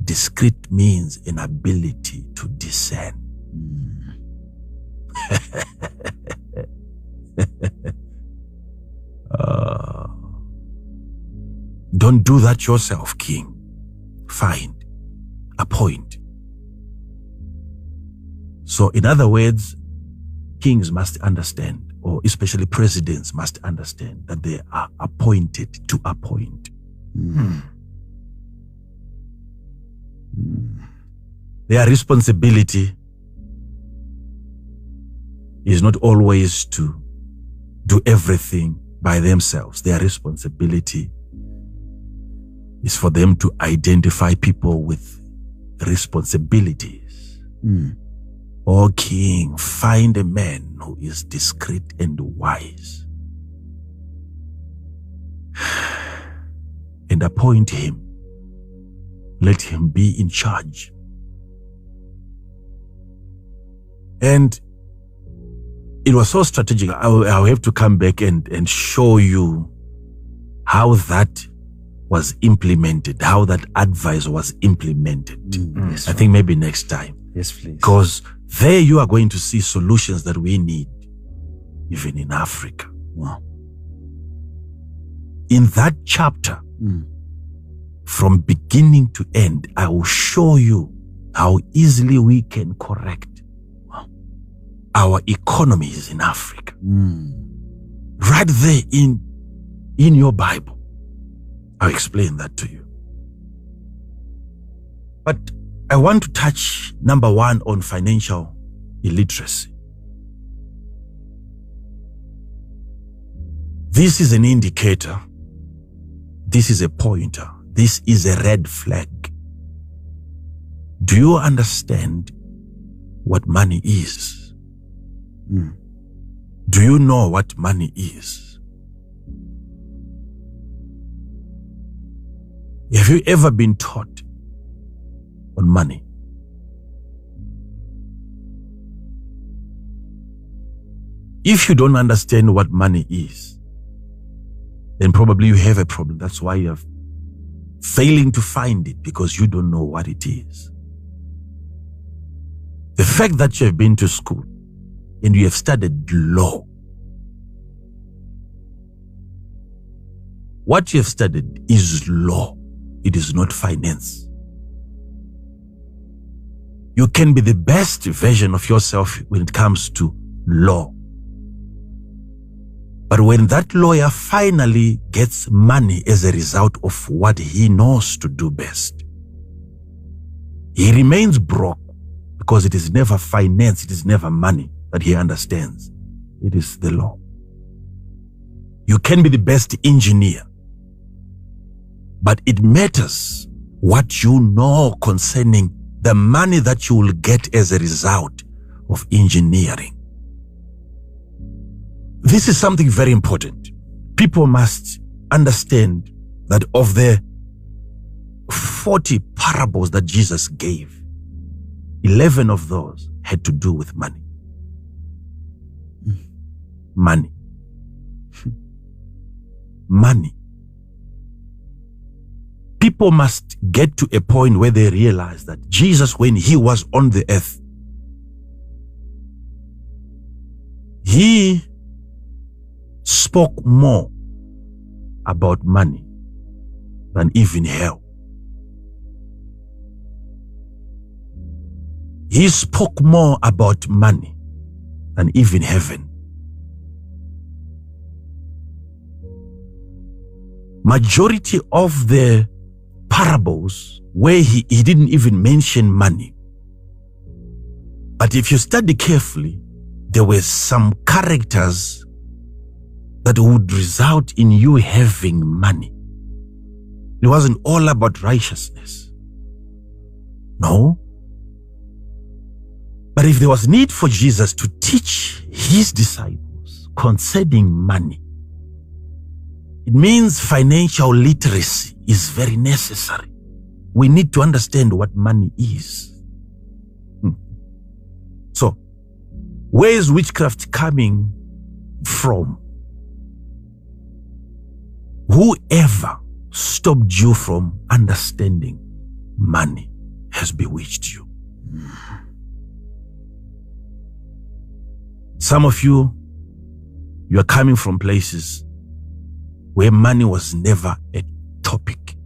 Discreet means an ability to discern. Don't do that yourself, king. Find, appoint. So in other words, kings must understand, or especially presidents must understand, that they are appointed to appoint. Their responsibility is not always to do everything by themselves. Their responsibility is for them to identify people with responsibilities. O king, find a man who is discreet and wise, and appoint him. Let him be in charge. And it was so strategic. I'll have to come back and show you how that was implemented, how that advice was implemented. Yes, I think maybe next time. Yes, please. Because there you are going to see solutions that we need, even in Africa. Wow. In that chapter, from beginning to end, I will show you how easily we can correct our economies in Africa. Right there in your Bible. I'll explain that to you. But I want to touch number one on financial illiteracy. This is an indicator. This is a pointer. This is a red flag. Do you understand what money is? Do you know what money is? Have you ever been taught on money? If you don't understand what money is, then probably you have a problem. That's why you're failing to find it, because you don't know what it is. The fact that you have been to school and you have studied law, what you have studied is law. It is not finance. You can be the best version of yourself when it comes to law. But when that lawyer finally gets money as a result of what he knows to do best, he remains broke, because it is never finance, it is never money that he understands. It is the law. You can be the best engineer, but it matters what you know concerning the money that you will get as a result of engineering. This is something very important. People must understand that of the 40 parables that Jesus gave, 11 of those had to do with money. Money. Money. People must get to a point where they realize that Jesus, when he was on the earth, he spoke more about money than even hell. He spoke more about money than even heaven. Majority of the parables where he didn't even mention money. But if you study carefully, there were some characters that would result in you having money. It wasn't all about righteousness. No. But if there was need for Jesus to teach his disciples concerning money, it means financial literacy is very necessary. We need to understand what money is. So, where is witchcraft coming from? Whoever stopped you from understanding money has bewitched you. Some of you are coming from places where money was never a topic.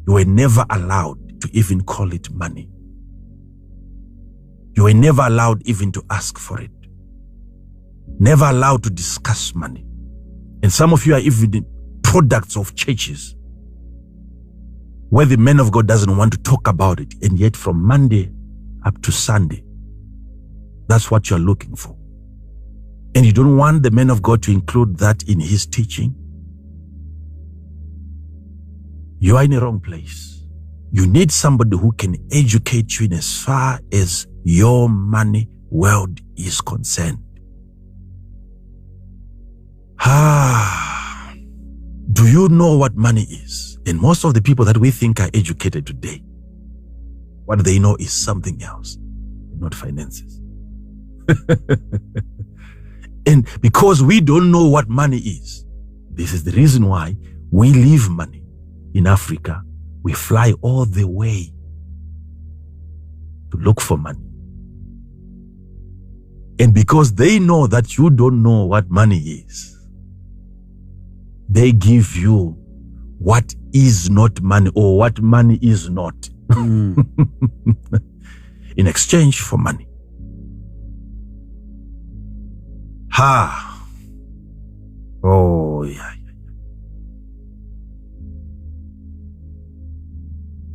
You were never allowed to even call it money. You were never allowed even to ask for it. Never allowed to discuss money. And some of you are even products of churches where the man of God doesn't want to talk about it, and yet from Monday up to Sunday, that's what you're looking for. And you don't want the man of God to include that in his teaching. You are in the wrong place. You need somebody who can educate you in as far as your money world is concerned. Do you know what money is? And most of the people that we think are educated today, what they know is something else, not finances. And because we don't know what money is, this is the reason why we leave money in Africa. We fly all the way to look for money. And because they know that you don't know what money is, they give you what is not money, or what money is not, in exchange for money. Ha. Oh, yeah.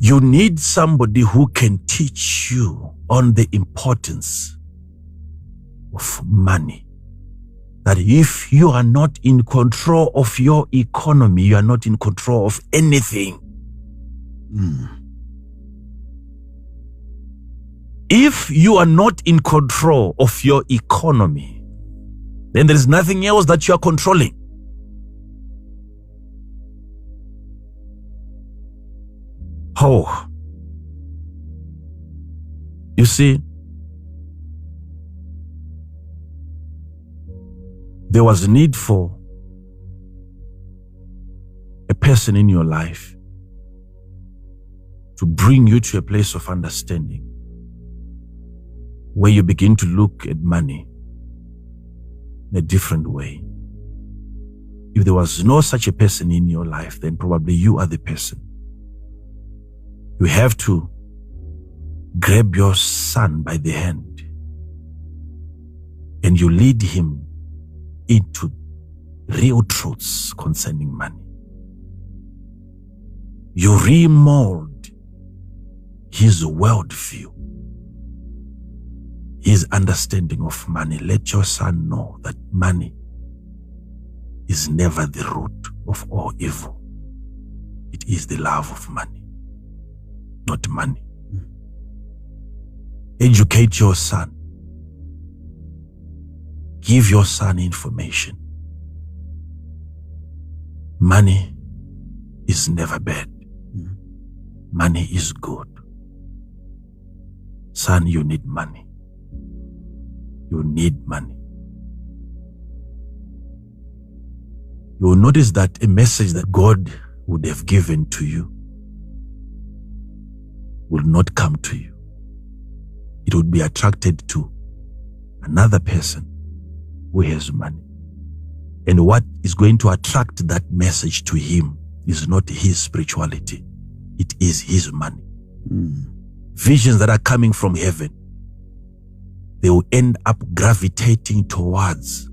You need somebody who can teach you on the importance of money. That if you are not in control of your economy, you are not in control of anything. If you are not in control of your economy, then there is nothing else that you are controlling. Oh. You see, there was a need for a person in your life to bring you to a place of understanding where you begin to look at money in a different way. If there was no such a person in your life, then probably you are the person. You have to grab your son by the hand and you lead him into real truths concerning money. You remold his worldview, his understanding of money. Let your son know that money is never the root of all evil. It is the love of money, not money. Educate your son. Give your son information. Money is never bad. Money is good. Son, you need money. You need money. You will notice that a message that God would have given to you will not come to you. It would be attracted to another person who has money. And what is going to attract that message to him is not his spirituality. It is his money. Visions that are coming from heaven, they will end up gravitating towards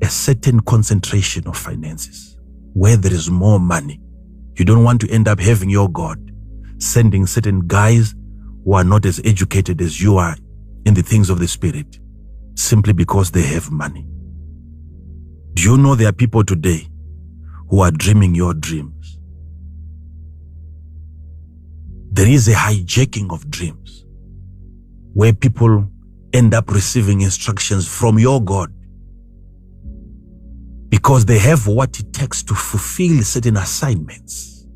a certain concentration of finances where there is more money. You don't want to end up having your God sending certain guys who are not as educated as you are in the things of the spirit simply because they have money. Do you know there are people today who are dreaming your dreams? There is a hijacking of dreams where people end up receiving instructions from your God because they have what it takes to fulfill certain assignments.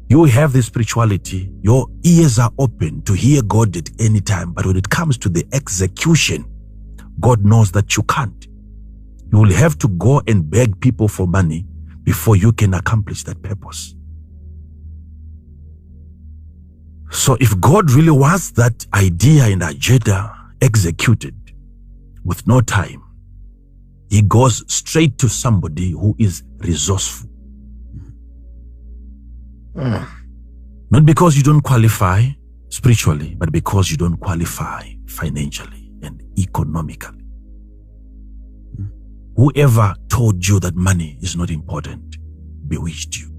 You have the spirituality, your ears are open to hear God at any time, but when it comes to the execution, God knows that you can't. You will have to go and beg people for money before you can accomplish that purpose. So if God really wants that idea and agenda executed with no time, he goes straight to somebody who is resourceful. Not because you don't qualify spiritually, but because you don't qualify financially and economically. Whoever told you that money is not important bewitched you.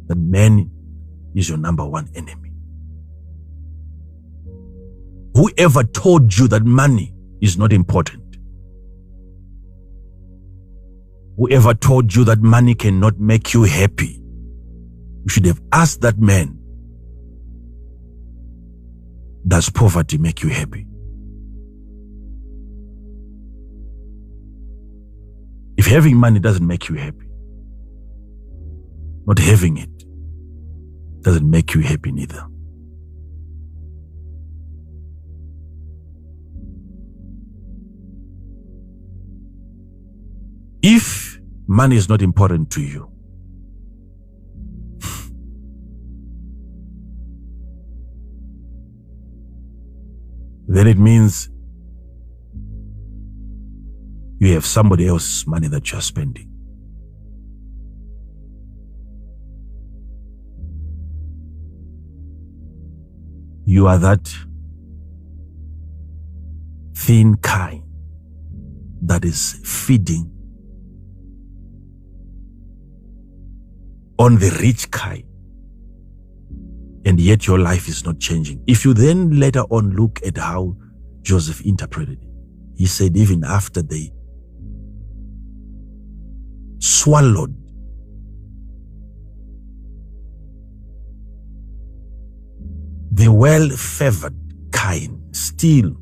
That man is your number one enemy. Whoever told you that money is not important, whoever told you that money cannot make you happy, you should have asked that man, does poverty make you happy? If having money doesn't make you happy, not having it doesn't make you happy neither. If money is not important to you, then it means you have somebody else's money that you're spending. You are that thin kind that is feeding on the rich kind, and yet your life is not changing. If you then later on look at how Joseph interpreted it, he said even after they swallowed the well-favored kind, still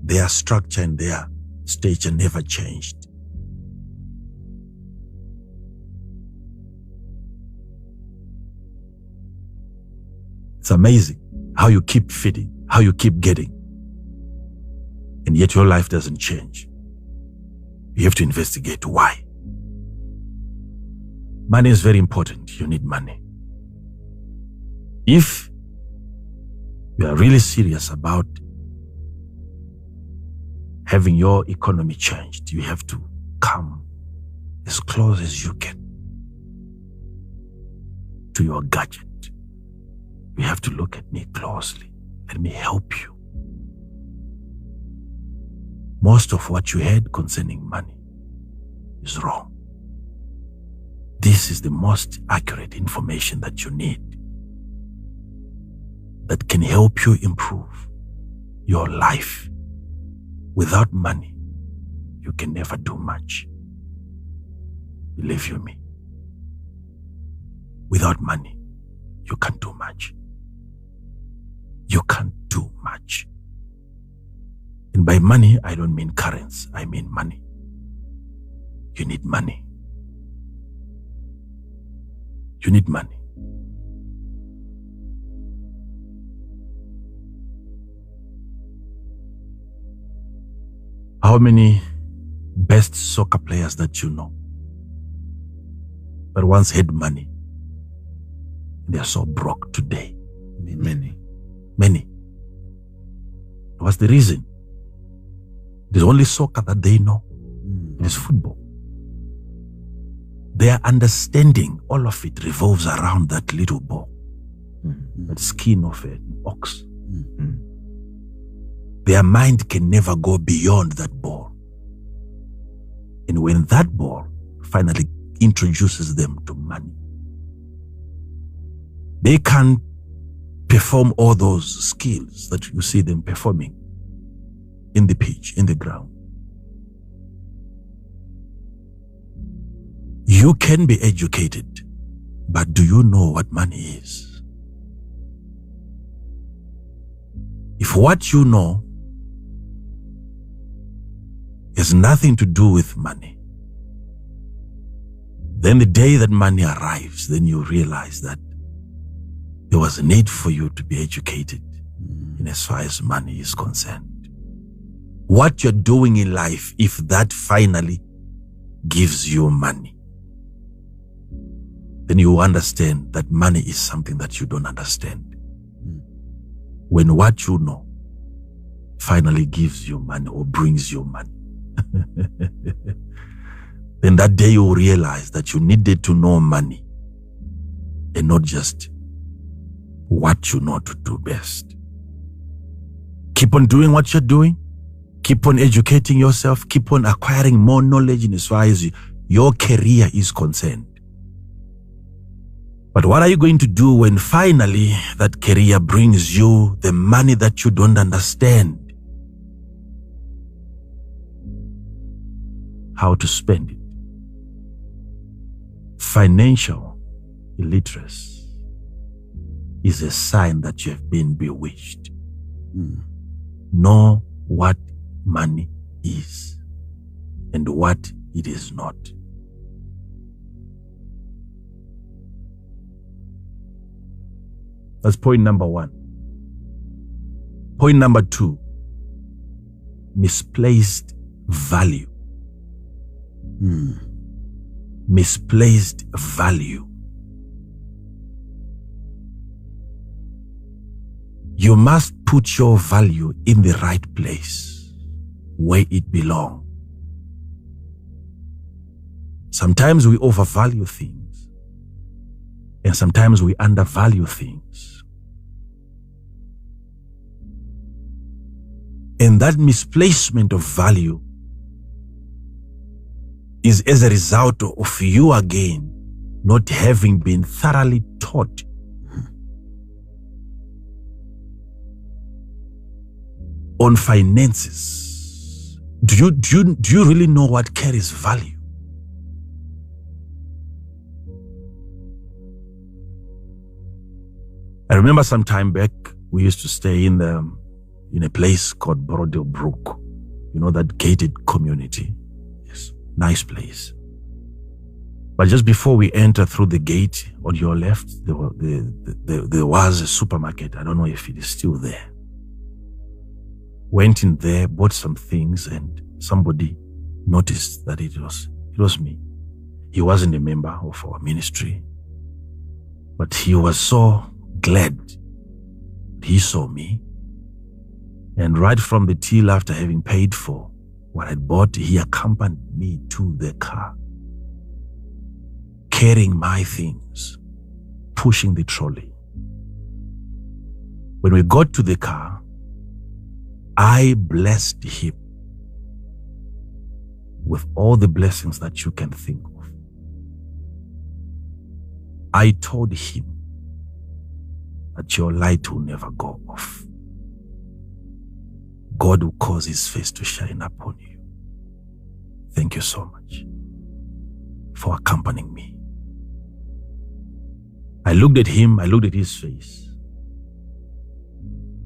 their structure and their stature never changed. It's amazing how you keep feeding, how you keep getting, and yet your life doesn't change. You have to investigate why. Money is very important. You need money. If you are really serious about having your economy changed, you have to come as close as you can to your gadget. You have to look at me closely. Let me help you. Most of what you heard concerning money is wrong. This is the most accurate information that you need, that can help you improve your life. Without money, you can never do much. Believe you me. Without money, you can't do much. You can't do much. And by money, I don't mean currency. I mean money. You need money. You need money. How many best soccer players that you know that once had money, they are so broke today? Many. What's the reason? There's only soccer that they know. It is football. Their understanding, all of it revolves around that little ball, that skin of an ox. Their mind can never go beyond that ball. And when that ball finally introduces them to money, they can perform all those skills that you see them performing in the pitch, in the ground. You can be educated, but do you know what money is? If what you know has nothing to do with money, then the day that money arrives, then you realize that there was a need for you to be educated in as far as money is concerned. What you're doing in life, if that finally gives you money, then you understand that money is something that you don't understand. When what you know finally gives you money or brings you money, then that day you realize that you needed to know money and not just what you know to do best. Keep on doing what you're doing. Keep on educating yourself. Keep on acquiring more knowledge in as far as your career is concerned. But what are you going to do when finally that career brings you the money that you don't understand how to spend it? Financial illiteracy is a sign that you have been bewitched. Know what money is and what it is not. That's point number one. Point number two, misplaced value. Misplaced value. You must put your value in the right place, where it belongs. Sometimes we overvalue things, and sometimes we undervalue things. And that misplacement of value is as a result of you again not having been thoroughly taught on finances. Do you really know what carries value? I remember some time back, we used to stay in a place called Brodel Brook. You know, that gated community. Yes, nice place. But just before we enter through the gate on your left, there was a supermarket. I don't know if it is still there. Went in there, bought some things, and somebody noticed that it was me. He wasn't a member of our ministry, but he was so glad he saw me. And right from the till, after having paid for what I'd bought, he accompanied me to the car, carrying my things, pushing the trolley. When we got to the car, I blessed him with all the blessings that you can think of. I told him that your light will never go off. God will cause his face to shine upon you. Thank you so much for accompanying me. I looked at him, I looked at his face.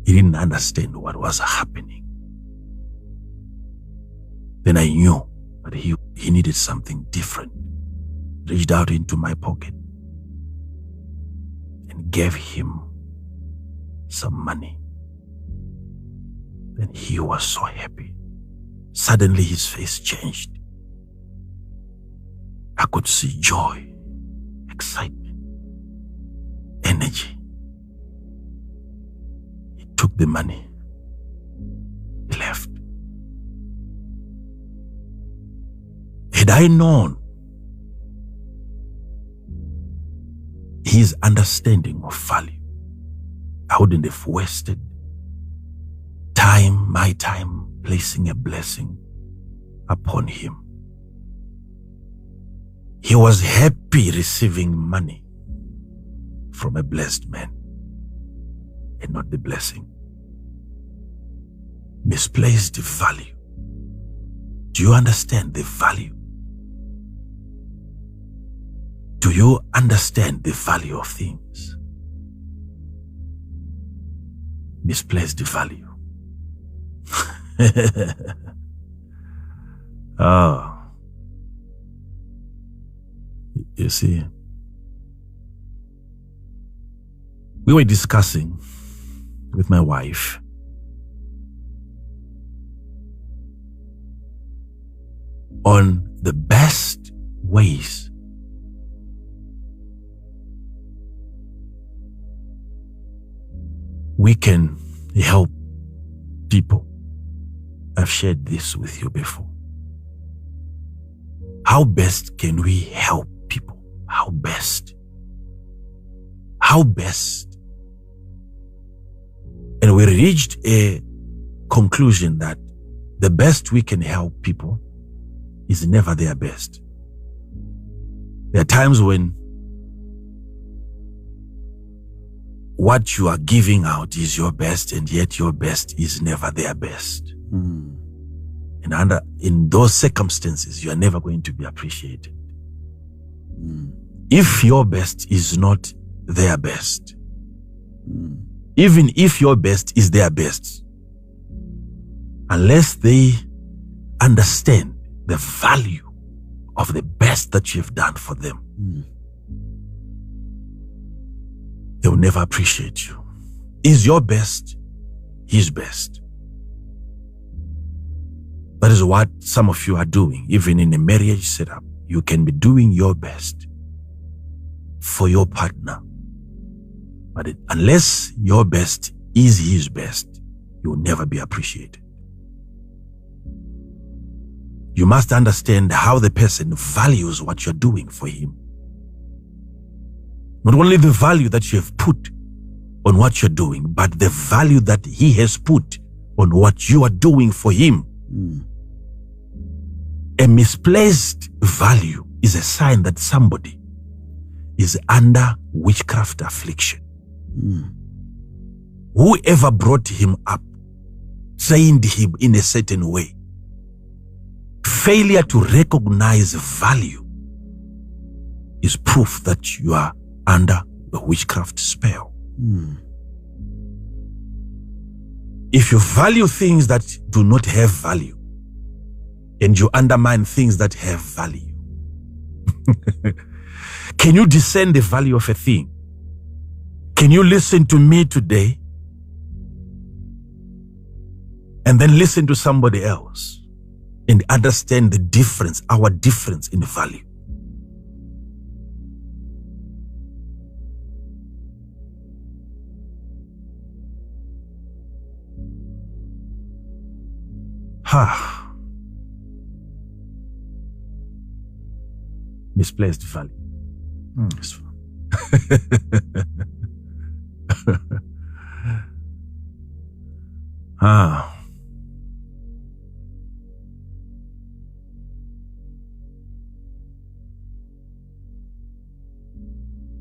He didn't understand what was happening. Then I knew that he needed something different. Reached out into my pocket and gave him some money. Then he was so happy. Suddenly his face changed. I could see joy, excitement, energy. He took the money. He left. Had I known his understanding of value, I wouldn't have wasted my time, placing a blessing upon him. He was happy receiving money from a blessed man and not the blessing. Misplaced value. Do you understand the value? Do you understand the value of things? Misplaced value. You see, we were discussing with my wife on the best ways we can help people. I've shared this with you before. How best can we help people? How best? How best? And we reached a conclusion that the best we can help people is never their best. There are times when what you are giving out is your best, and yet your best is never their best. And in those circumstances, you are never going to be appreciated. If your best is not their best, even if your best is their best, unless they understand the value of the best that you've done for them, they will never appreciate you. Is your best his best? That is what some of you are doing. Even in a marriage setup, you can be doing your best for your partner. But unless your best is his best, you will never be appreciated. You must understand how the person values what you're doing for him. Not only the value that you have put on what you're doing, but the value that he has put on what you are doing for him. A misplaced value is a sign that somebody is under witchcraft affliction. Whoever brought him up, trained him in a certain way. Failure to recognize value is proof that you are under a witchcraft spell. If you value things that do not have value, and you undermine things that have value, can you discern the value of a thing? Can you listen to me today and then listen to somebody else and understand the difference, our difference in value? Misplaced value. It's fun.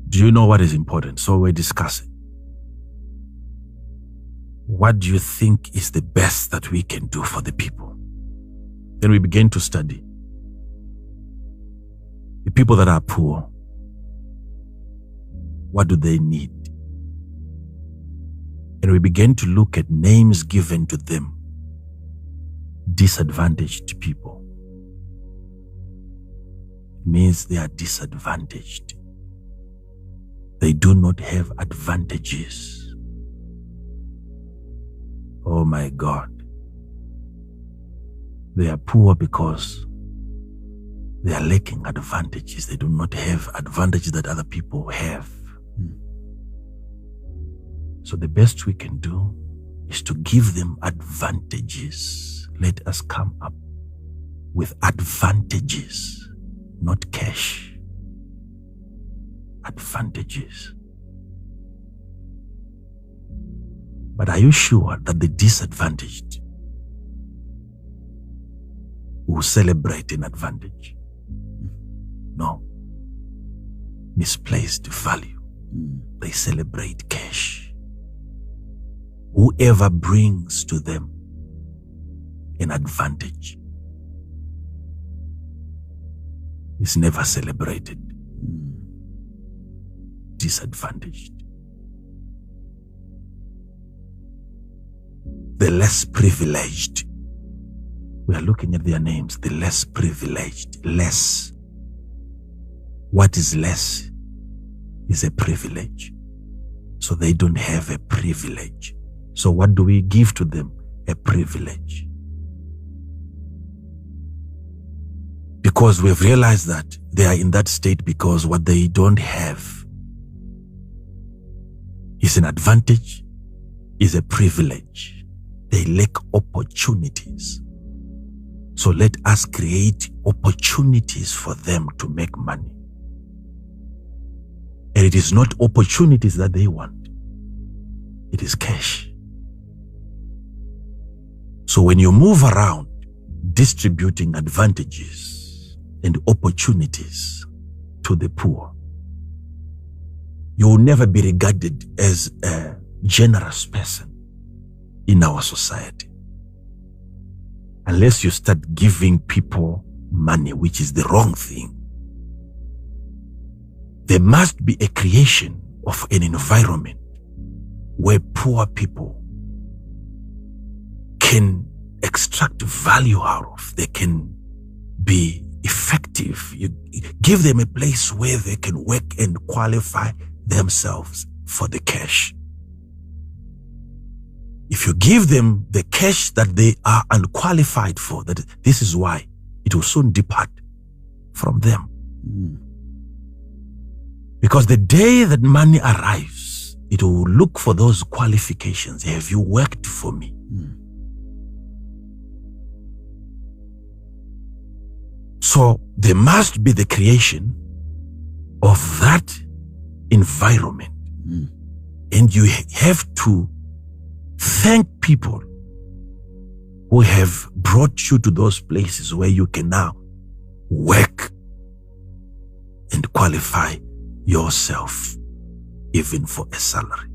Do you know what is important? So we're discussing. What do you think is the best that we can do for the people? Then we begin to study. The people that are poor, what do they need? And we begin to look at names given to them. Disadvantaged people. It means they are disadvantaged. They do not have advantages. Oh my God. They are poor because they are lacking advantages. They do not have advantages that other people have. So the best we can do is to give them advantages. Let us come up with advantages, not cash. Advantages. But are you sure that the disadvantaged will celebrate an advantage? No. Misplaced value. They celebrate cash. Whoever brings to them an advantage is never celebrated. Disadvantaged. The less privileged. We are looking at their names. The less privileged. Less. What is less is a privilege. So they don't have a privilege. So what do we give to them? A privilege. Because we've realized that they are in that state because what they don't have is an advantage, is a privilege. They lack opportunities. So let us create opportunities for them to make money. And it is not opportunities that they want. It is cash. So when you move around distributing advantages and opportunities to the poor, you will never be regarded as a generous person in our society. Unless you start giving people money, which is the wrong thing. There must be a creation of an environment where poor people can extract value out of. They can be effective. You give them a place where they can work and qualify themselves for the cash. If you give them the cash that they are unqualified for, that this is why, it will soon depart from them. Because the day that money arrives, it will look for those qualifications. Have you worked for me? So there must be the creation of that environment. And you have to thank people who have brought you to those places where you can now work and qualify yourself even for a salary.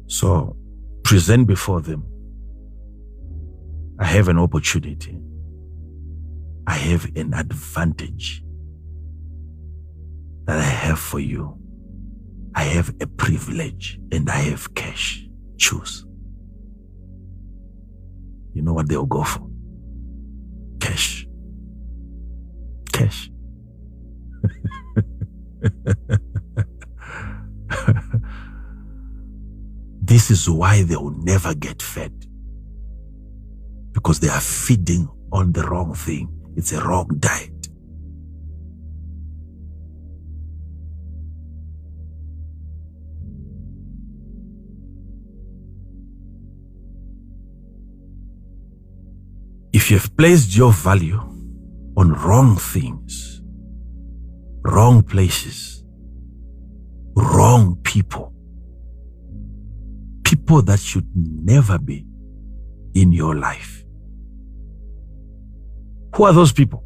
So present before them, I have an opportunity. I have an advantage that I have for you. I have a privilege and I have cash. Choose. You know what they'll go for? Cash. Cash. This is why they will never get fed. Because they are feeding on the wrong thing. It's a wrong diet. If you have placed your value on wrong things, wrong places, wrong people, people that should never be in your life. Who are those people?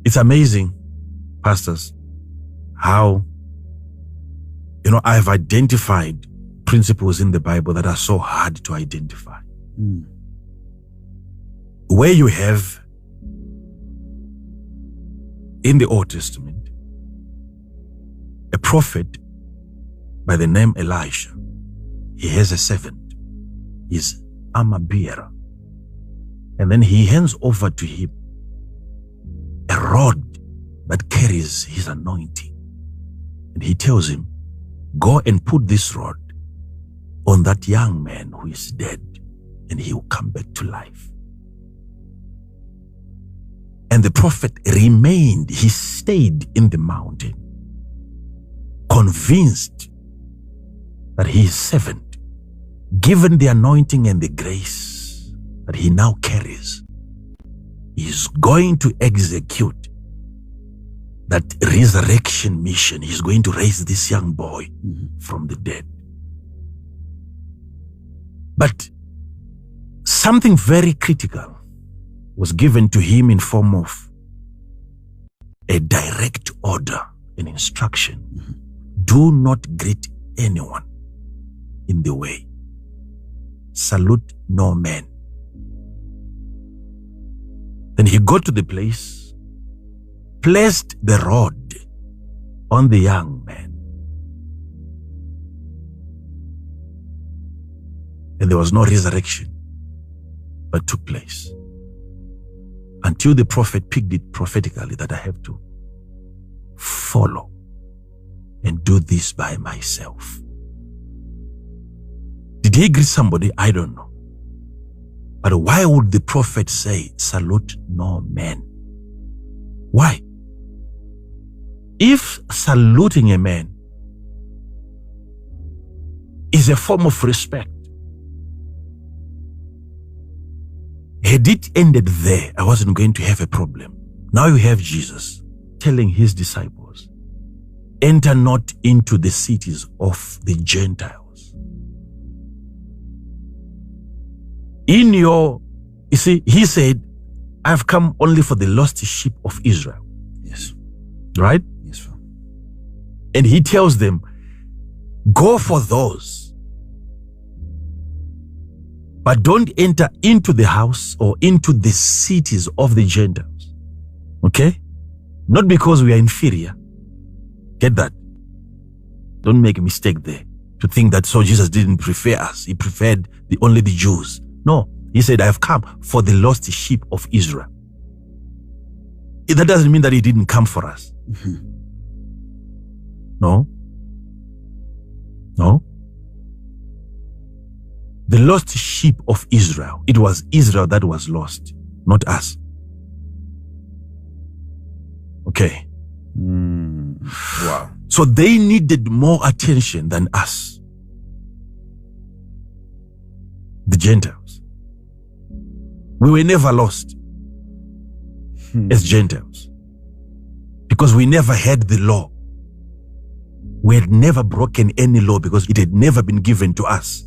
It's amazing, pastors, how, I've identified principles in the Bible that are so hard to identify. Where you have in the Old Testament a prophet by the name Elisha. He has a servant. He's armor bearer. And then he hands over to him a rod that carries his anointing. And he tells him, go and put this rod on that young man who is dead, and he will come back to life. And the prophet remained, he stayed in the mountain, convinced that his servant, given the anointing and the grace that he now carries, is going to execute that resurrection mission. He's going to raise this young boy from the dead. But something very critical was given to him in form of a direct order, an instruction. Do not greet anyone in the way. Salute no man. Then he got to the place, placed the rod on the young man. And there was no resurrection, but took place. Until the prophet picked it prophetically that I have to follow and do this by myself. Did he greet somebody? I don't know. But why would the prophet say, salute no man? Why? If saluting a man is a form of respect, had it ended there, I wasn't going to have a problem. Now you have Jesus telling his disciples, enter not into the cities of the Gentiles. You see, he said, I've come only for the lost sheep of Israel. Yes. Right? Yes, sir. And he tells them, go for those. But don't enter into the house or into the cities of the Gentiles. Okay? Not because we are inferior. Get that? Don't make a mistake there to think that so Jesus didn't prefer us. He preferred only the Jews. No. He said, I have come for the lost sheep of Israel. That doesn't mean that he didn't come for us. No. No. The lost sheep of Israel. It was Israel that was lost, not us. Okay. Wow. So they needed more attention than us. The Gentiles. We were never lost as Gentiles. because we never had the law. We had never broken any law because it had never been given to us.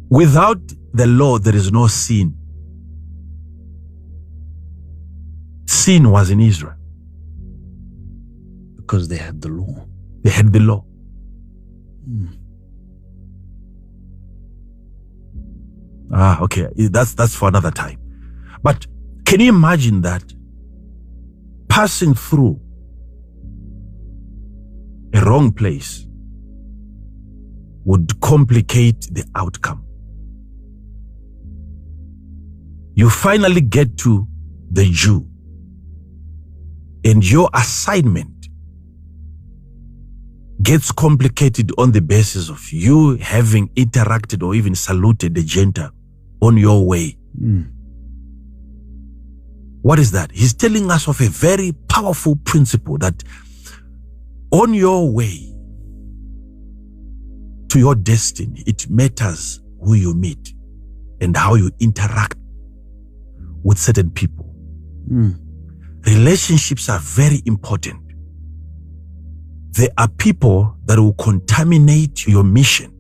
Without the law, there is no sin. Sin was in Israel. Because they had the law. They had the law. Okay. That's for another time. But can you imagine that passing through a wrong place would complicate the outcome? You finally get to the Jew, and your assignment gets complicated on the basis of you having interacted or even saluted the Gentile on your way. What is that? He's telling us of a very powerful principle that on your way to your destiny, it matters who you meet and how you interact with certain people. Relationships are very important. There are people that will contaminate your mission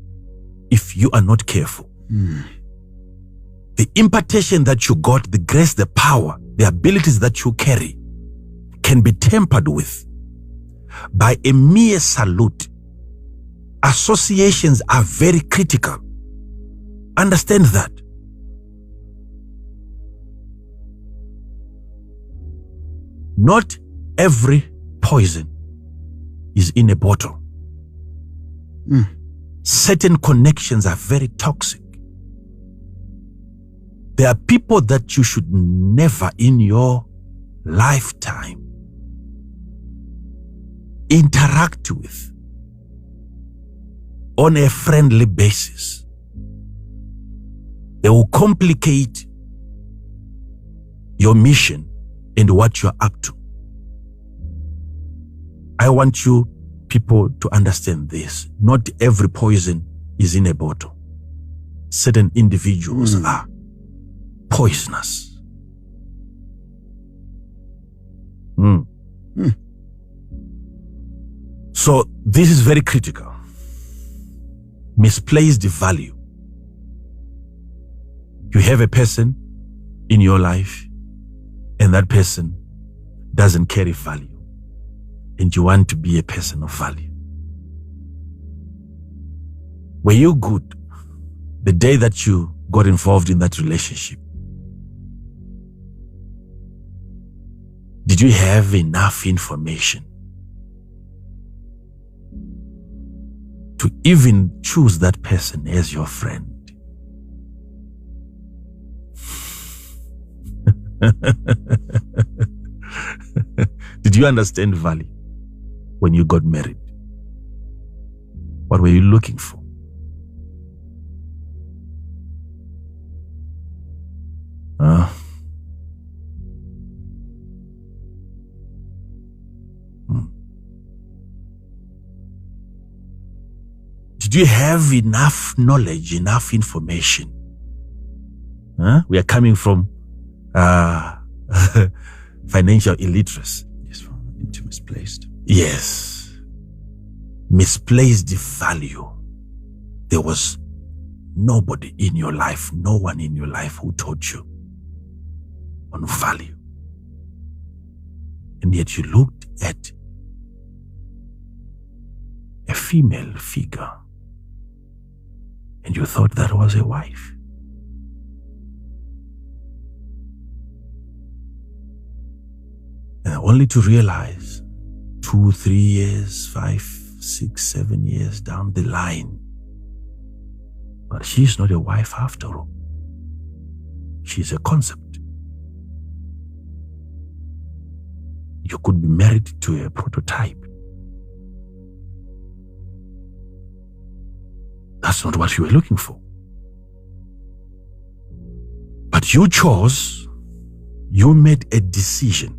if you are not careful. The impartation that you got, the grace, the power, the abilities that you carry can be tampered with by a mere salute. Associations are very critical. Understand that. Not every poison is in a bottle. Certain connections are very toxic. There are people that you should never in your lifetime interact with on a friendly basis. They will complicate your mission and what you're up to. I want you people to understand this. Not every poison is in a bottle. Certain individuals are poisonous. So this is very critical. Misplaced value. You have a person in your life and that person doesn't carry value, and you want to be a person of value. Were you good the day that you got involved in that relationship? Did you have enough information to even choose that person as your friend? Did you understand value when you got married? What were you looking for? Did you have enough knowledge, enough information? We are coming from financial illiteracy. Yes, into misplaced. Yes. Misplaced value. There was nobody in your life, no one in your life who taught you on value. And yet you looked at a female figure and you thought that was a wife. And only to realize 2, 3 years, 5, 6, 7 years down the line, but she's not a wife after all. She's a concept. You could be married to a prototype. That's not what you were looking for. But you chose, you made a decision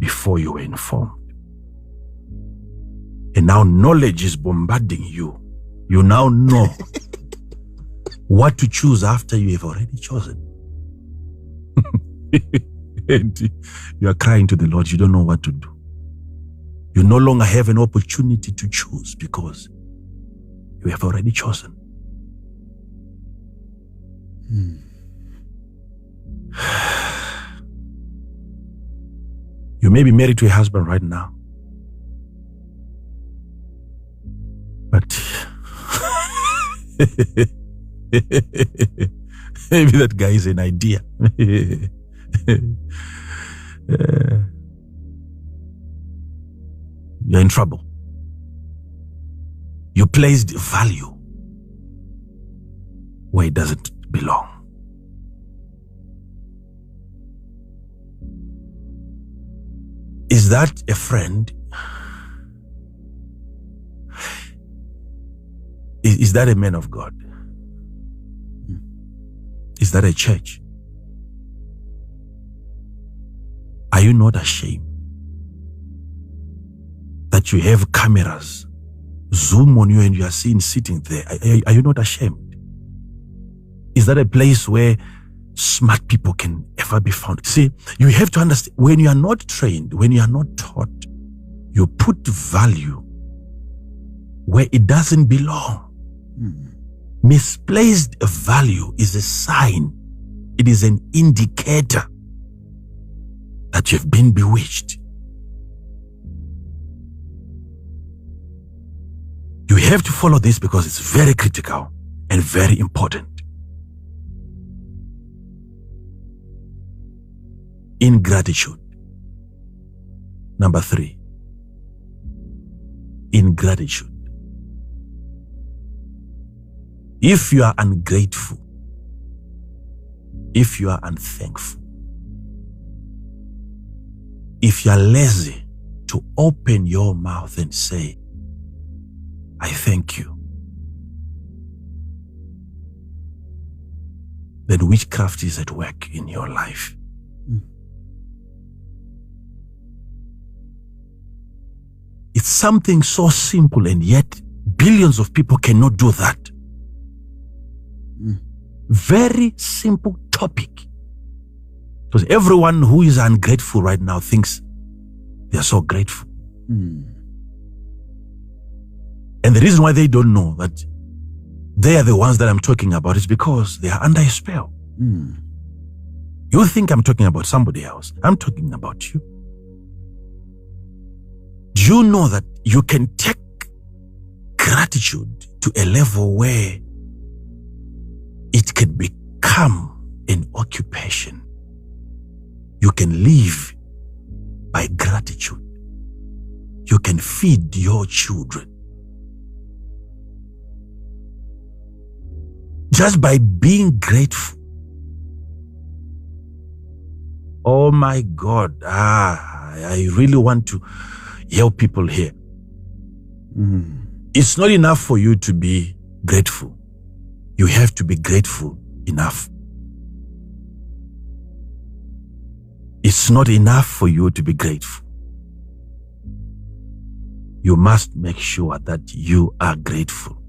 before you were informed. And now knowledge is bombarding you. You now know what to choose after you have already chosen. And you are crying to the Lord. You don't know what to do. You no longer have an opportunity to choose because you have already chosen. You may be married to a husband right now, but maybe that guy is an idea. You're in trouble. You placed value where it doesn't belong. Is that a friend? Is that a man of God? Is that a church? Are you not ashamed that you have cameras zoom on you and you are seen sitting there? Are you not ashamed? Is that a place where smart people can ever be found? See, you have to understand, when you are not trained, when you are not taught, you put value where it doesn't belong. Misplaced value is a sign. It is an indicator that you've been bewitched. You have to follow this because it's very critical and very important. Ingratitude. Number 3. Ingratitude. If you are ungrateful, if you are unthankful, if you are lazy to open your mouth and say, I thank you, then witchcraft is at work in your life. It's something so simple, and yet billions of people cannot do that. Very simple topic. Because everyone who is ungrateful right now thinks they are so grateful. And the reason why they don't know that they are the ones that I'm talking about is because they are under a spell. You think I'm talking about somebody else. I'm talking about you. Do you know that you can take gratitude to a level where it can become an occupation? You can live by gratitude. You can feed your children just by being grateful. Oh my God. I really want to help people here. It's not enough for you to be grateful. You have to be grateful enough. It's not enough for you to be grateful. You must make sure that you are grateful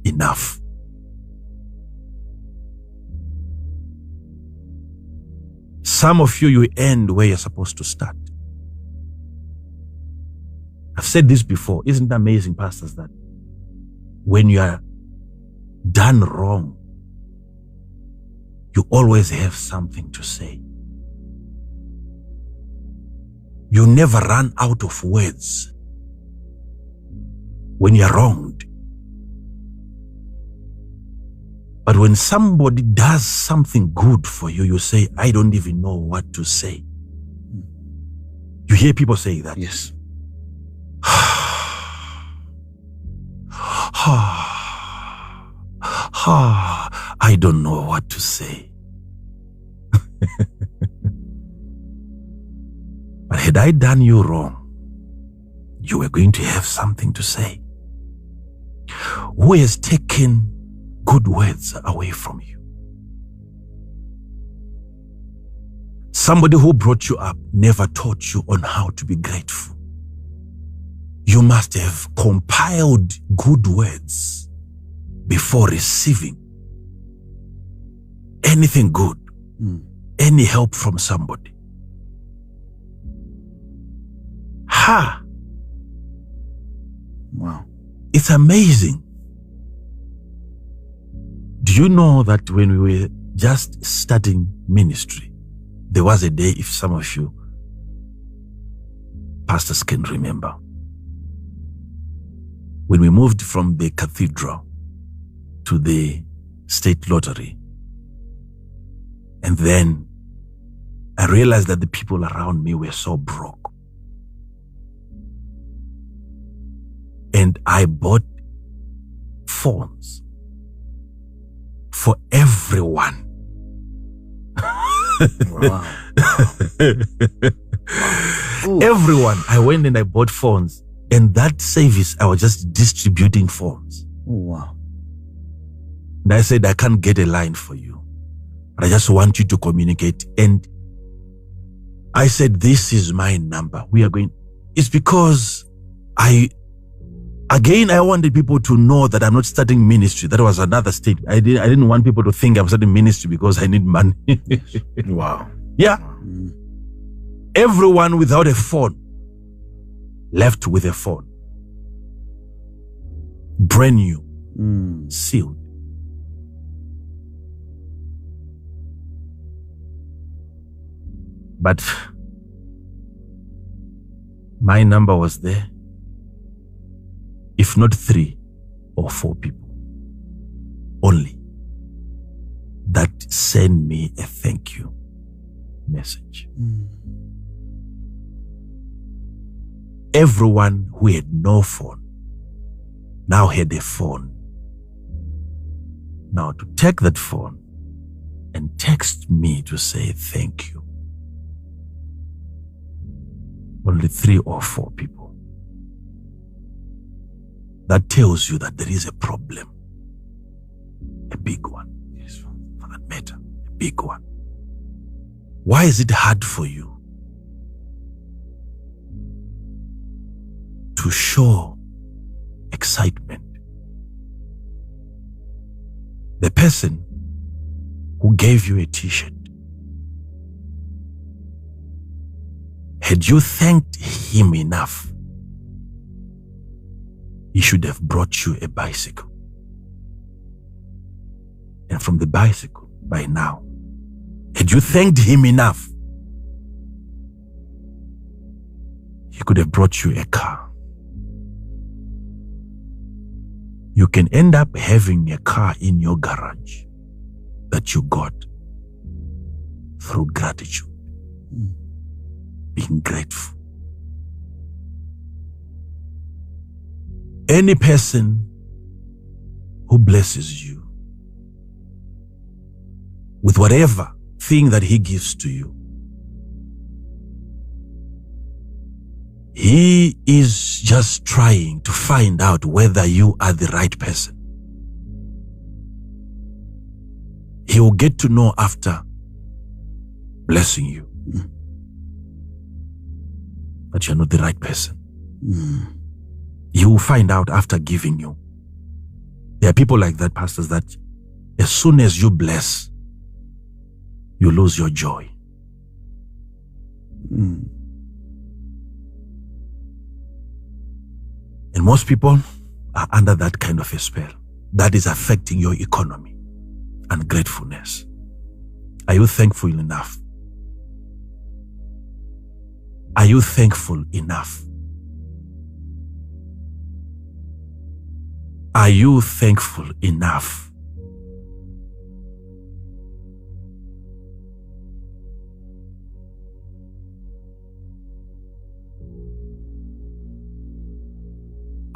enough. Some of you end where you're supposed to start. I've said this before. Isn't it amazing, pastors, that when you are done wrong, you always have something to say. You never run out of words when you're wronged. But when somebody does something good for you, you say, I don't even know what to say. You hear people say that? Yes. I don't know what to say. But had I done you wrong, you were going to have something to say. Who has taken good words away from you? Somebody who brought you up never taught you on how to be grateful. You must have compiled good words before receiving anything good. any help from somebody. Ha! Wow. It's amazing. Do you know that when we were just starting ministry, there was a day, if some of you pastors can remember, when we moved from the cathedral to the state lottery, and then I realized that the people around me were so broke. And I bought phones for everyone. Wow. Everyone. I went and I bought phones. And that service, I was just distributing phones. Oh, wow. And I said, I can't get a line for you, but I just want you to communicate. And I said, this is my number. We are going. It's because I wanted people to know that I'm not starting ministry. That was another state. I didn't want people to think I'm starting ministry because I need money. Wow. Yeah. Everyone without a phone left with a phone. Brand new. Sealed. But my number was there. If not 3 or 4 people only that send me a thank you message. Everyone who had no phone now had a phone. Now to take that phone and text me to say thank you. Only 3 or 4 people. That tells you that there is a problem. A big one. Yes, for that matter, a big one. Why is it hard for you to show excitement? The person who gave you a t-shirt, had you thanked him enough, he should have brought you a bicycle. And from the bicycle, by now, had you thanked him enough, he could have brought you a car. You can end up having a car in your garage that you got through gratitude, being grateful. Any person who blesses you with whatever thing that he gives to you, he is just trying to find out whether you are the right person. He will get to know after blessing you that you're not the right person. You will find out after giving you. There are people like that, pastors, that as soon as you bless, you lose your joy. And most people are under that kind of a spell that is affecting your economy and gratefulness. Are you thankful enough? Are you thankful enough? Are you thankful enough?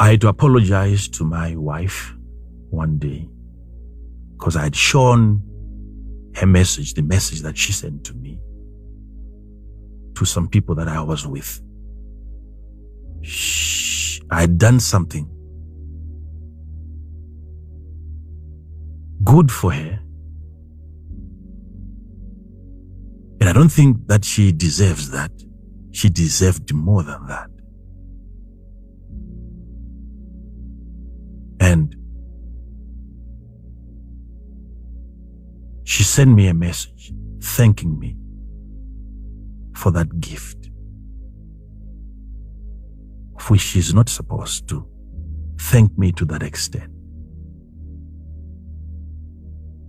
I had to apologize to my wife one day because I had shown her message, the message that she sent to me, to some people that I was with. I had done something good for her. And I don't think that she deserves that. She deserved more than that. And she sent me a message thanking me for that gift, of which she's not supposed to thank me to that extent.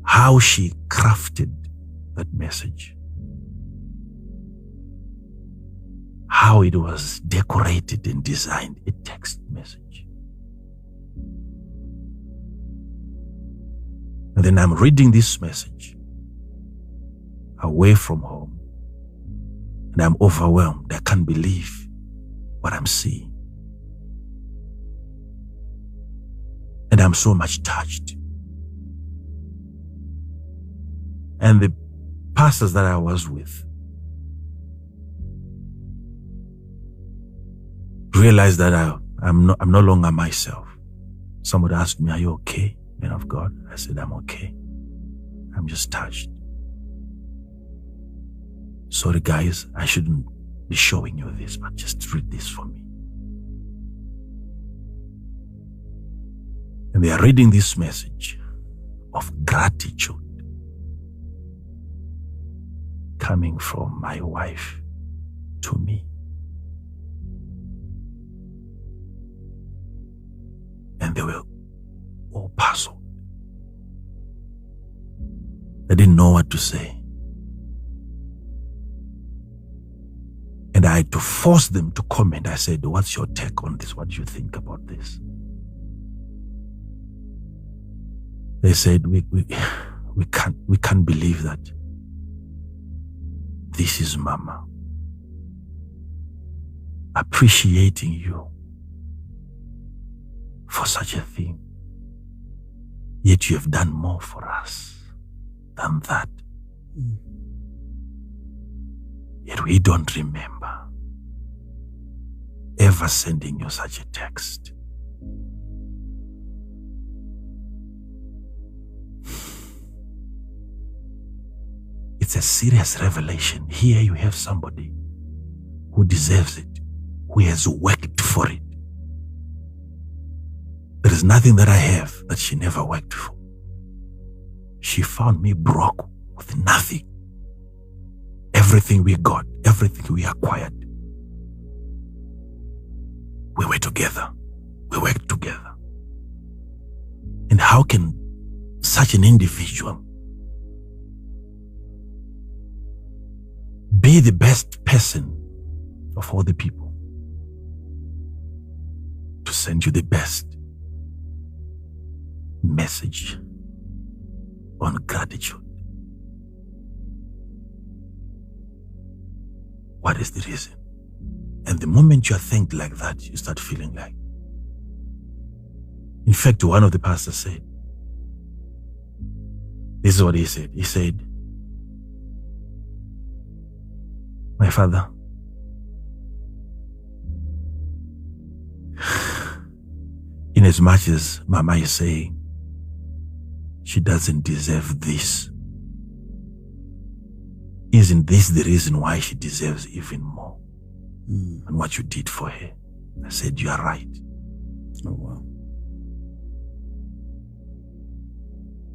How she crafted that message, how it was decorated and designed, a text message. And then I'm reading this message away from home, and I'm overwhelmed. I can't believe what I'm seeing. And I'm so much touched. And the pastors that I was with realized that I'm no longer myself. Somebody asked me, "Are you okay, man of God?" I said, "I'm okay. I'm just touched. Sorry guys, I shouldn't be showing you this, but just read this for me." And they are reading this message of gratitude coming from my wife to me. And they were all puzzled. They didn't know what to say. And I had to force them to comment. I said, "What's your take on this? What do you think about this?" They said, we can't believe that this is Mama appreciating you for such a thing. Yet you have done more for us than that. Yet we don't remember ever sending you such a text. It's a serious revelation. Here you have somebody who deserves it, who has worked for it. There is nothing that I have that she never worked for. She found me broke with nothing. Everything we got, everything we acquired, we were together. We worked together. And how can such an individual be the best person of all the people to send you the best message on gratitude? What is the reason? And the moment you are thanked like that, you start feeling like. In fact, one of the pastors said, this is what he said. He said, "My father, in as much as Mama is saying she doesn't deserve this, isn't this the reason why she deserves even more than what you did for her?" I said, "You are right." Oh, wow.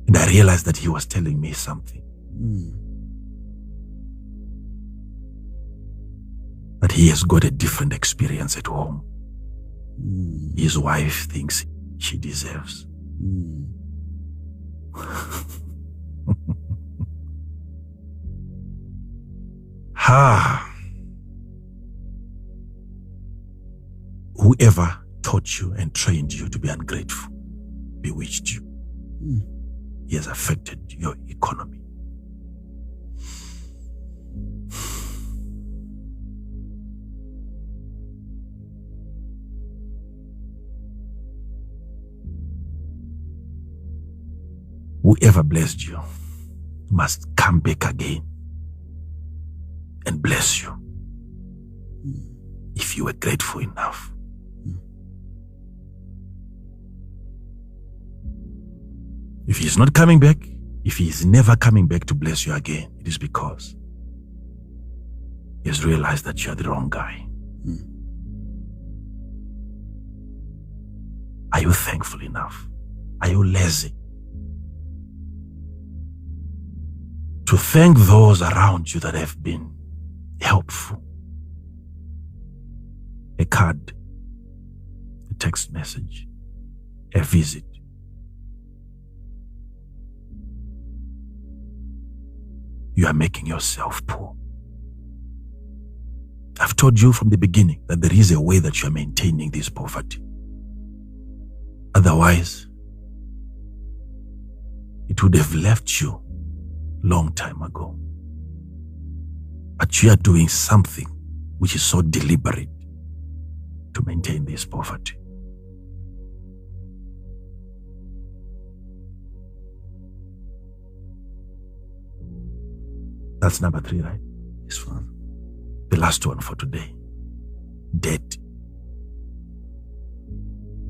And I realized that he was telling me something. That he has got a different experience at home. His wife thinks she deserves. Whoever taught you and trained you to be ungrateful bewitched you. He has affected your economy. Whoever blessed you must come back again and bless you if you were grateful enough. If he is not coming back, if he is never coming back to bless you again, it is because he has realized that you are the wrong guy. Are you thankful enough? Are you lazy to thank those around you that have been helpful. A card, a text message, a visit. You are making yourself poor. I've told you from the beginning that there is a way that you are maintaining this poverty. Otherwise, it would have left you long time ago. But you are doing something which is so deliberate to maintain this poverty. That's number 3, right? Yes, Father. The last one for today. Debt.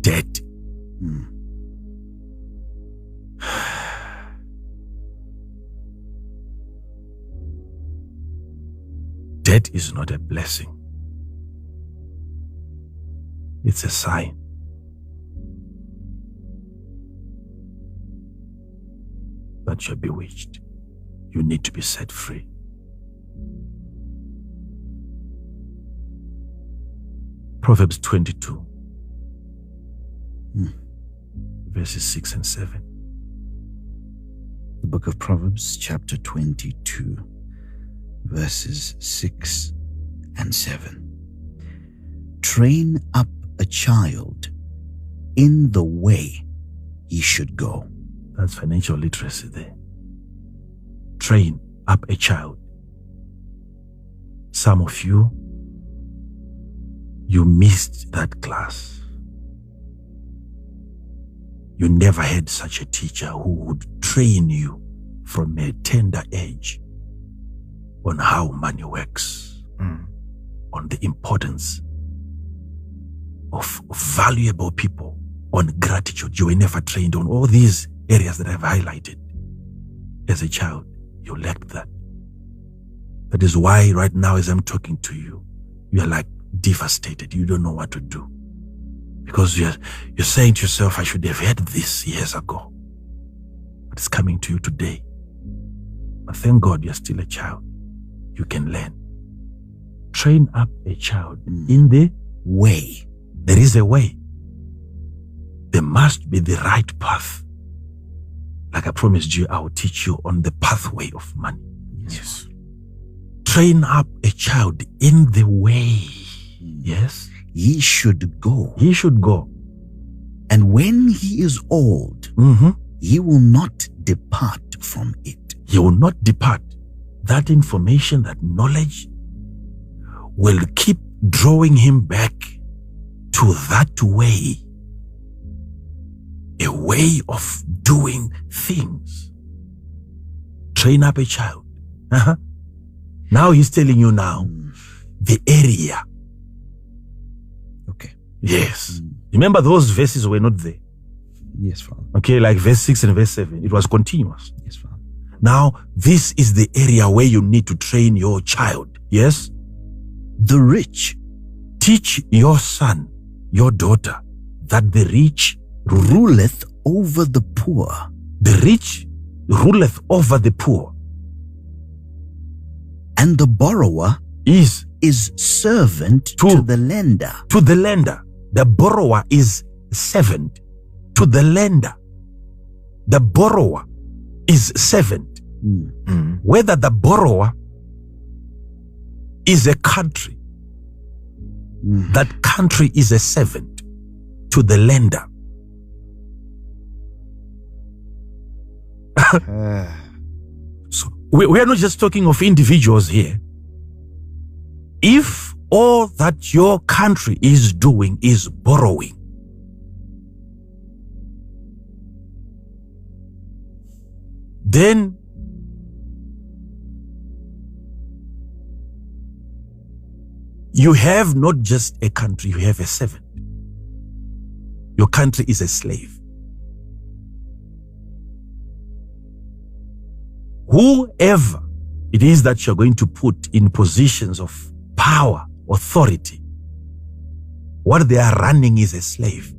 Debt. Debt is not a blessing. It's a sign. That you're bewitched. You need to be set free. Proverbs 22, verses 6 and 7. The book of Proverbs, chapter 22, verses 6 and 7. Train up a child in the way he should go. That's financial literacy there. Train up a child. Some of you, you missed that class. You never had such a teacher who would train you from a tender age on how money works, on the importance of valuable people, on gratitude. You were never trained on all these areas that I've highlighted. As a child, you lacked that. That is why right now as I'm talking to you, you are like devastated. You don't know what to do. Because you're saying to yourself, I should have had this years ago. But it's coming to you today. But thank God you're still a child. You can learn. Train up a child in the way. There is a way. There must be the right path. Like I promised you, I will teach you on the pathway of money. Yes. Train up a child in the way. Yes. He should go. He should go. And when he is old, he will not depart from it. He will not depart. That information, that knowledge will keep drawing him back to that way. A way of doing things. Train up a child. Now he's telling you now the area. Okay. Yes. Remember those verses were not there. Yes, Father. Okay, like verse 6 and verse 7. It was continuous. Yes, Father. Now, this is the area where you need to train your child. Yes? The rich. Teach your son, your daughter, that the rich ruleth over the poor. The rich ruleth over the poor. And the borrower is servant to the lender. To the lender. The borrower is servant to the lender. The borrower is servant. Whether the borrower is a country, that country is a servant to the lender. So we are not just talking of individuals here. If all that your country is doing is borrowing, then you have not just a country, you have a servant. Your country is a slave. Whoever it is that you're going to put in positions of power, authority, what they are running is a slave.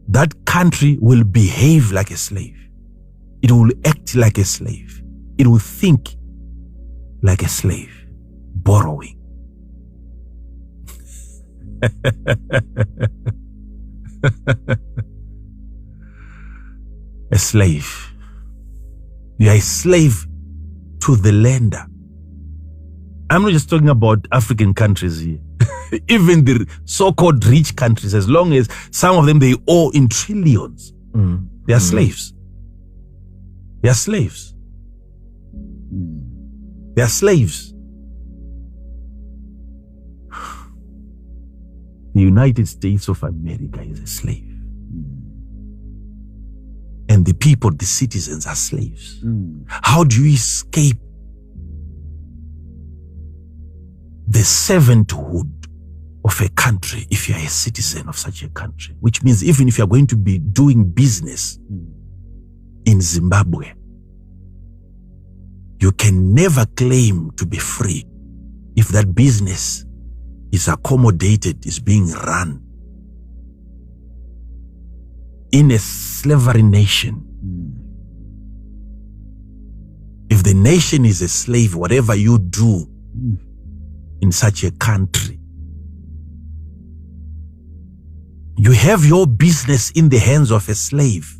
That country will behave like a slave. It will act like a slave. It will think like a slave, borrowing. A slave. You are a slave to the lender. I'm not just talking about African countries here. Even the so-called rich countries, as long as some of them, they owe in trillions. They are slaves. They are slaves. They are slaves. The United States of America is a slave. And the people, the citizens, are slaves. How do you escape the servanthood of a country if you are a citizen of such a country? Which means even if you are going to be doing business in Zimbabwe, you can never claim to be free if that business is accommodated, is being run in a slavery nation. If the nation is a slave, whatever you do in such a country, you have your business in the hands of a slave.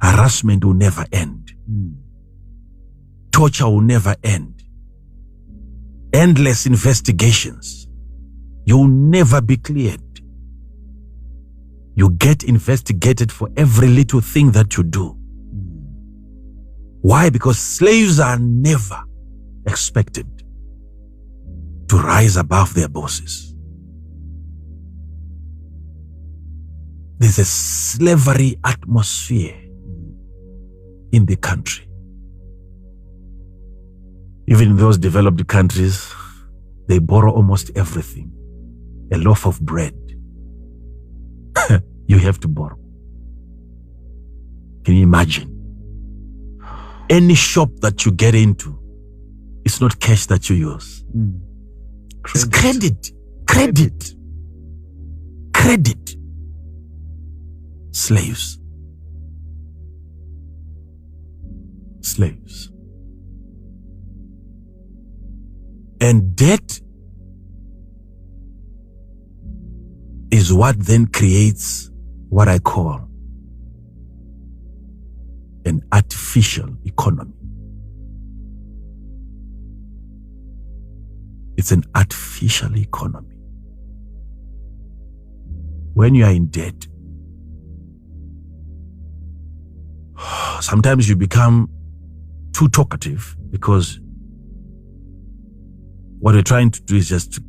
Harassment will never end. Torture will never end. Endless investigations. You'll never be cleared. You get investigated for every little thing that you do. Why? Because slaves are never expected to rise above their bosses. There's a slavery atmosphere in the country. Even in those developed countries, they borrow almost everything. A loaf of bread, you have to borrow. Can you imagine? Any shop that you get into, it's not cash that you use. It's credit. Credit. Credit. Slaves. Slaves. And debt is what then creates what I call an artificial economy. It's an artificial economy. When you are in debt, sometimes you become too talkative because what we're trying to do is just to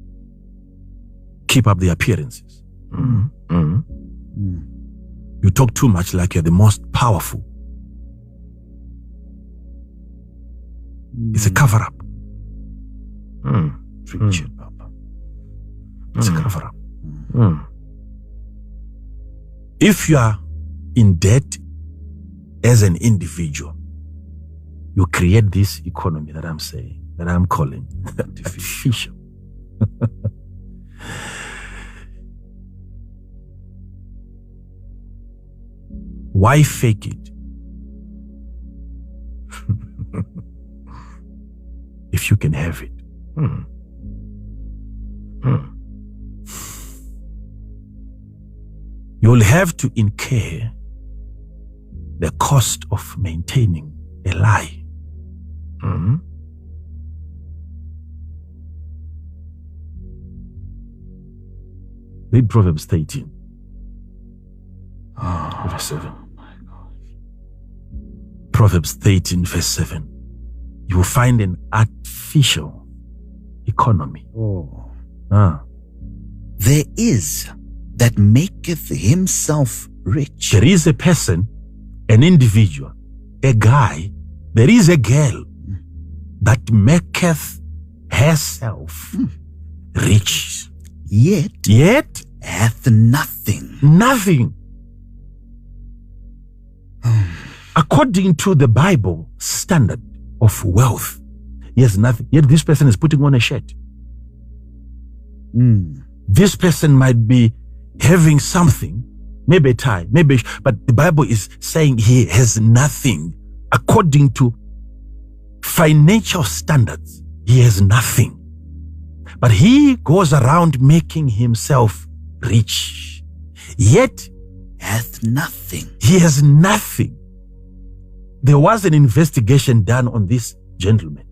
keep up the appearances. You talk too much like you're the most powerful. It's a cover-up. Preach it, Papa. It's a cover-up. If you are in debt as an individual, you create this economy that I'm saying, that I'm calling artificial. Why fake it? If you can have it. You'll have to incur the cost of maintaining a lie. Read Proverbs 13. Verse 7. Proverbs 13, verse 7. You will find an artificial economy. There is that maketh himself rich. There is a person, an individual, a guy, there is a girl that maketh herself rich. Yet hath nothing. Nothing. According to the Bible standard of wealth, he has nothing. Yet this person is putting on a shirt. This person might be having something maybe a tie, maybe, but the Bible is saying he has nothing. According to financial standards, he has nothing. But he goes around making himself rich. Yet, hath nothing. He has nothing. There was an investigation done on this gentleman.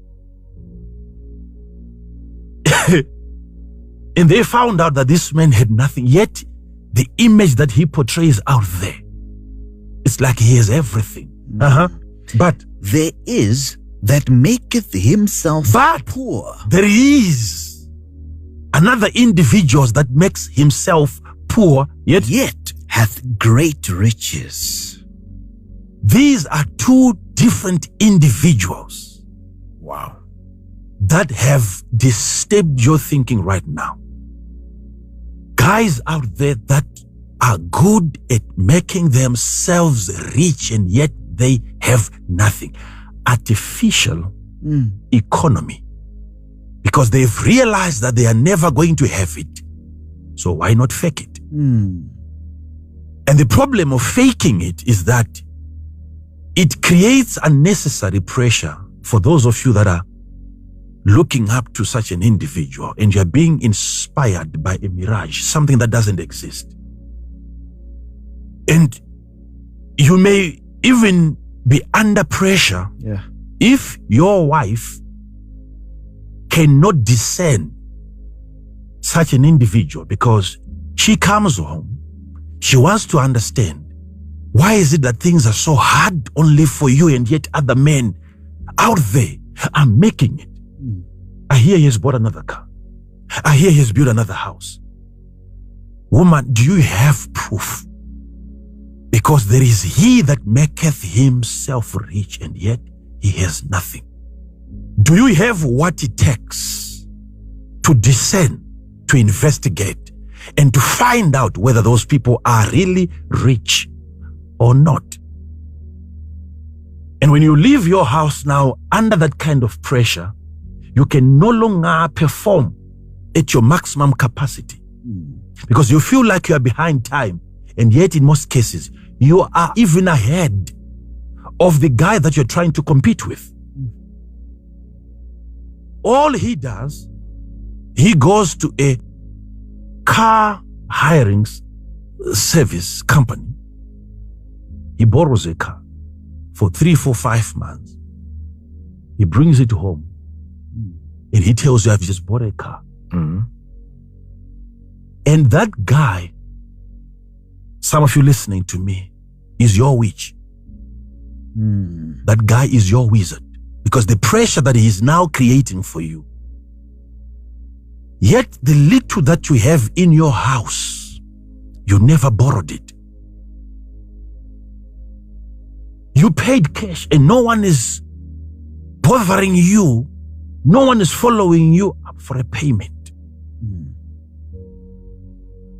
And they found out that this man had nothing. Yet, the image that he portrays out there, it's like he has everything. But there is that maketh himself poor. There is another individual that makes himself poor, yet hath great riches. These are two different individuals. Wow. That have disturbed your thinking right now. Guys out there that are good at making themselves rich and yet they have nothing. Artificial economy. Because they've realized that they are never going to have it. So why not fake it? And the problem of faking it is that it creates unnecessary pressure for those of you that are looking up to such an individual and you're being inspired by a mirage, something that doesn't exist. And you may even be under pressure if your wife cannot discern such an individual, because she comes home, she wants to understand, why is it that things are so hard only for you and yet other men out there are making it? I hear he has bought another car. I hear he has built another house. Woman, do you have proof? Because there is he that maketh himself rich and yet he has nothing. Do you have what it takes to discern, to investigate, and to find out whether those people are really rich or not? And when you leave your house now under that kind of pressure, you can no longer perform at your maximum capacity because you feel like you are behind time. And yet in most cases, you are even ahead of the guy that you're trying to compete with. All he does, he goes to a car hiring service company. He borrows a car for 3, 4, 5 months. He brings it home and he tells you, I've just bought a car. And that guy, some of you listening to me, is your witch. That guy is your wizard. Because the pressure that he is now creating for you, yet the little that you have in your house, you never borrowed it. You paid cash and no one is bothering you. No one is following you up for a payment.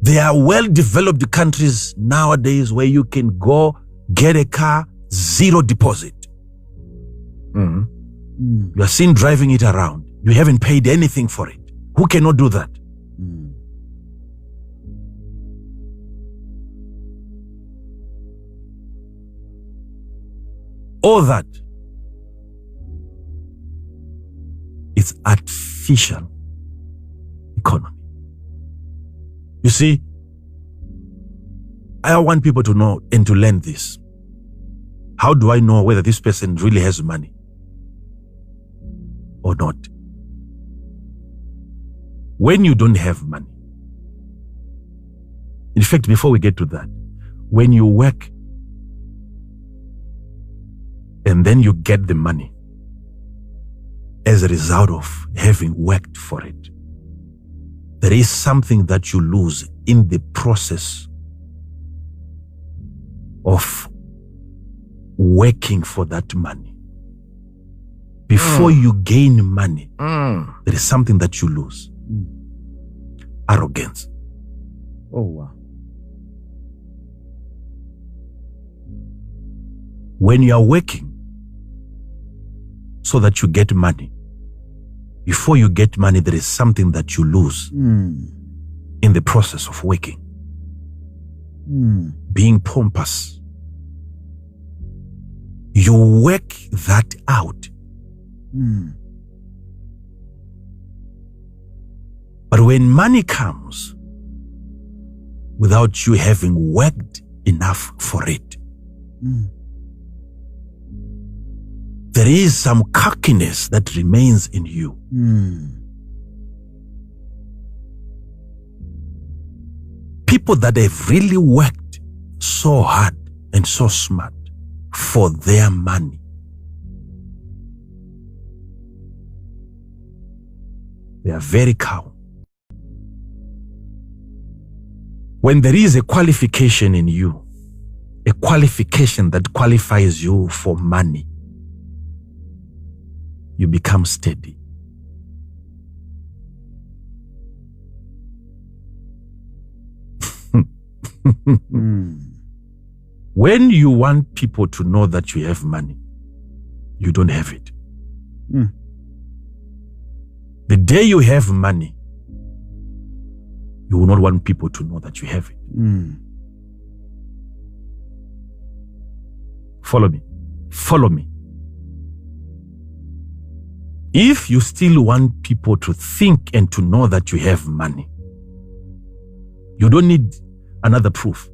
There are well-developed countries nowadays where you can go get a car, 0 deposit. You are seen driving it around. You haven't paid anything for it. Who cannot do that? All that, it's artificial economy. You see, I want people to know and to learn this. How do I know whether this person really has money or not? When you don't have money. In fact, before we get to that, when you work and then you get the money as a result of having worked for it, there is something that you lose in the process of working for that money. Before you gain money, there is something that you lose. Arrogance. Oh, wow. When you are working so that you get money, before you get money, there is something that you lose in the process of working. being pompous. You work that out. But when money comes, without you having worked enough for it, there is some cockiness that remains in you. People that have really worked so hard and so smart for their money, they are very calm. When there is a qualification in you, a qualification that qualifies you for money, you become steady. When you want people to know that you have money, you don't have it. The day you have money, you will not want people to know that you have it. Follow me. Follow me. If you still want people to think and to know that you have money, you don't need another proof.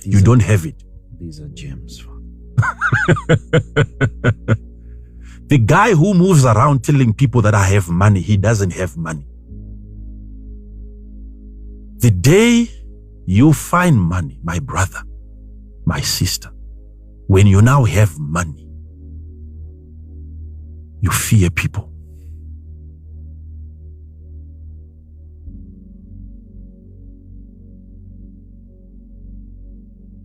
You don't have it. These are gems. The guy who moves around telling people that I have money, he doesn't have money. The day you find money, my brother, my sister, when you now have money, you fear people.